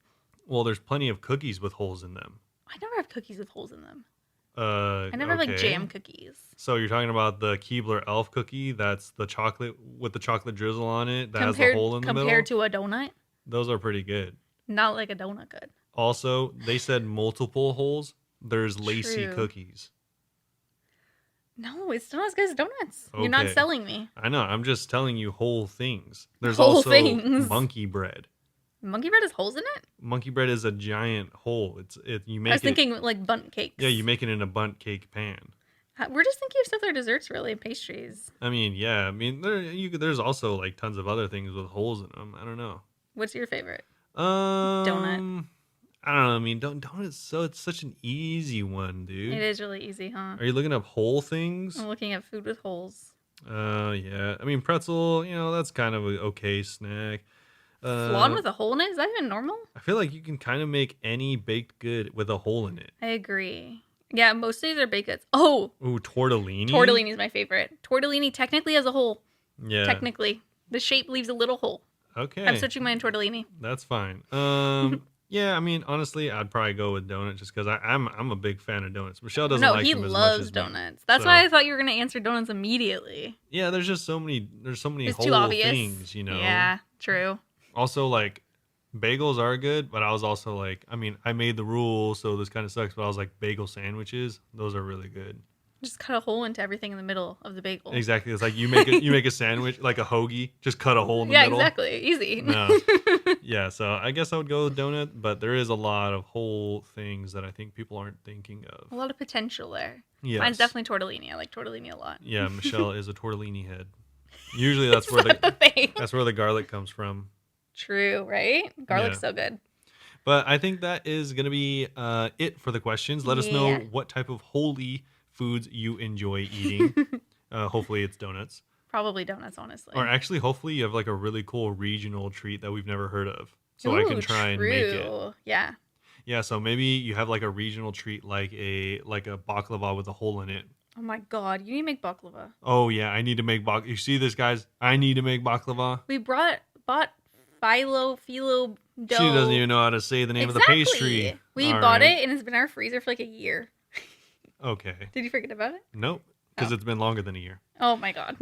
Well, there's plenty of cookies with holes in them. I never have cookies with holes in them. I I never have like jam cookies. So you're talking about the Keebler Elf cookie? That's the chocolate with the chocolate drizzle on it that has the hole in the middle? Compared to a donut? Those are pretty good. Not like a donut good. Also, they said multiple holes. There's lacy True. cookies. No, it's not as good as donuts. You're not Okay. selling me. I know. I'm just telling you whole things. There's Whole also things. monkey bread. Monkey bread has holes in it? Monkey bread is a giant hole. You I make was it. thinking like bundt cakes. Yeah, you make it in a bundt cake pan. We're just thinking of stuff that are desserts, really, and pastries. I mean, yeah. I mean, there's also like tons of other things with holes in them. I don't know. What's your favorite? Donut. I don't know. I mean, donut's it's such an easy one, dude. It is really easy, huh? Are you looking up whole things? I'm looking at food with holes. Yeah. I mean, pretzel. That's kind of an okay snack. Flan with a hole in it? Is that even normal? I feel like you can kind of make any baked good with a hole in it. I agree. Yeah, most of these are baked goods. Oh, Ooh, tortellini. tortellini is my favorite. Tortellini technically has a hole. Yeah. Technically, the shape leaves a little hole. Okay. I'm switching mine tortellini. That's fine. Yeah. I mean, honestly, I'd probably go with donut just because I'm a big fan of donuts. Michelle doesn't No, like he them as loves much as me. donuts. That's So, why I thought you were gonna answer donuts immediately. Yeah, there's just so many. There's so many It's whole too obvious. things, Yeah, true. Also, like, bagels are good, but I was also like, I mean, I made the rule, so this kind of sucks. But I was like, bagel sandwiches, those are really good. Just cut a hole into everything in the middle of the bagel. Exactly. It's like you make a sandwich like a hoagie, just cut a hole in the middle. Yeah, exactly. Easy. No. Yeah, so I guess I would go with donut, but there is a lot of whole things that I think people aren't thinking of. A lot of potential there. Yes. Mine's definitely tortellini. I like tortellini a lot. Yeah, Michelle is a tortellini head. Usually that's Is where that the thing? that's where the garlic comes from. True, right? Garlic's Yeah. so good. But I think that is going to be it for the questions. Let us know Yeah. what type of holy foods you enjoy eating. Hopefully it's donuts. Probably donuts, honestly. Or actually, hopefully you have like a really cool regional treat that we've never heard of. So I can Ooh, try and make it. true. Yeah. Yeah, so maybe you have like a regional treat like a baklava with a hole in it. Oh my god, you need to make baklava. Oh yeah, I need to make You see this, guys? I need to make baklava. We bought phyllo dough. She doesn't even know how to say the name of the pastry. We All bought right. it and it's been in our freezer for like a year. Okay. Did you forget about it? Nope, because Oh. it's been longer than a year. Oh my god.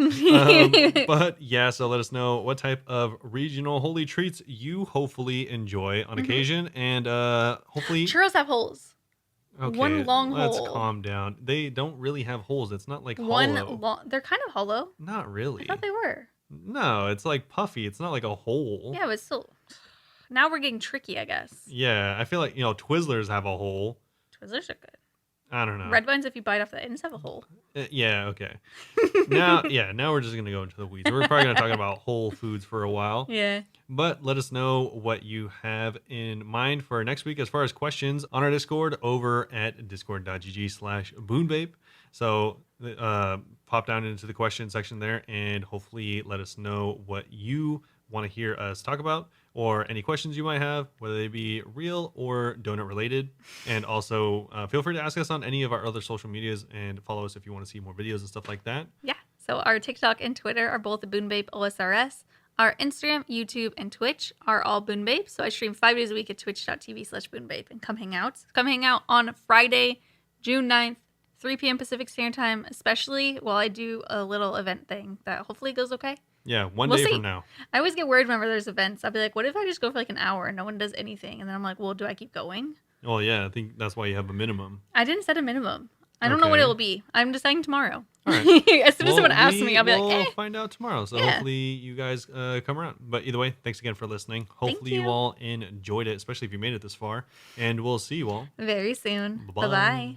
But yeah, so let us know what type of regional holy treats you hopefully enjoy on occasion, and hopefully Churros have holes. Okay, One long let's hole. calm down. They don't really have holes. It's not like One hollow. long. They're kind of hollow. Not I really. thought they were. No, it's like puffy. It's not like a hole. Yeah, but still. Now we're getting tricky, I guess. Yeah, I feel like, Twizzlers have a hole. Twizzlers are good. I don't know. Red vines, if you bite off the ends, have a hole. Yeah, okay. Now we're just going to go into the weeds. We're probably going to talk about whole foods for a while. Yeah. But let us know what you have in mind for next week as far as questions on our Discord over at discord.gg/Bunebape. So pop down into the question section there and hopefully let us know what you want to hear us talk about or any questions you might have, whether they be real or donut related. And also feel free to ask us on any of our other social medias and follow us if you want to see more videos and stuff like that. Yeah. So our TikTok and Twitter are both the Bunebapeosrs. Our Instagram, YouTube, and Twitch are all Bunebape. So I stream 5 days a week at twitch.tv/Bunebape and come hang out. Come hang out on Friday, June 9th, 3 p.m. Pacific Standard Time, especially while I do a little event thing that hopefully goes okay. Yeah, one We'll day see. from now. I always get worried whenever there's events. I'll be like, what if I just go for like an hour and no one does anything? And then I'm like, well, do I keep going? Well, yeah, I think that's why you have a minimum. I didn't set a minimum. I don't know what Okay. it will be. I'm deciding tomorrow. All right. As soon as someone asks me, I'll be like, We'll eh. find out tomorrow. So Yeah. hopefully you guys come around. But either way, thanks again for listening. Hopefully you you. all enjoyed it, especially if you made it this far. And we'll see you all Very soon. Bye-bye. Bye-bye.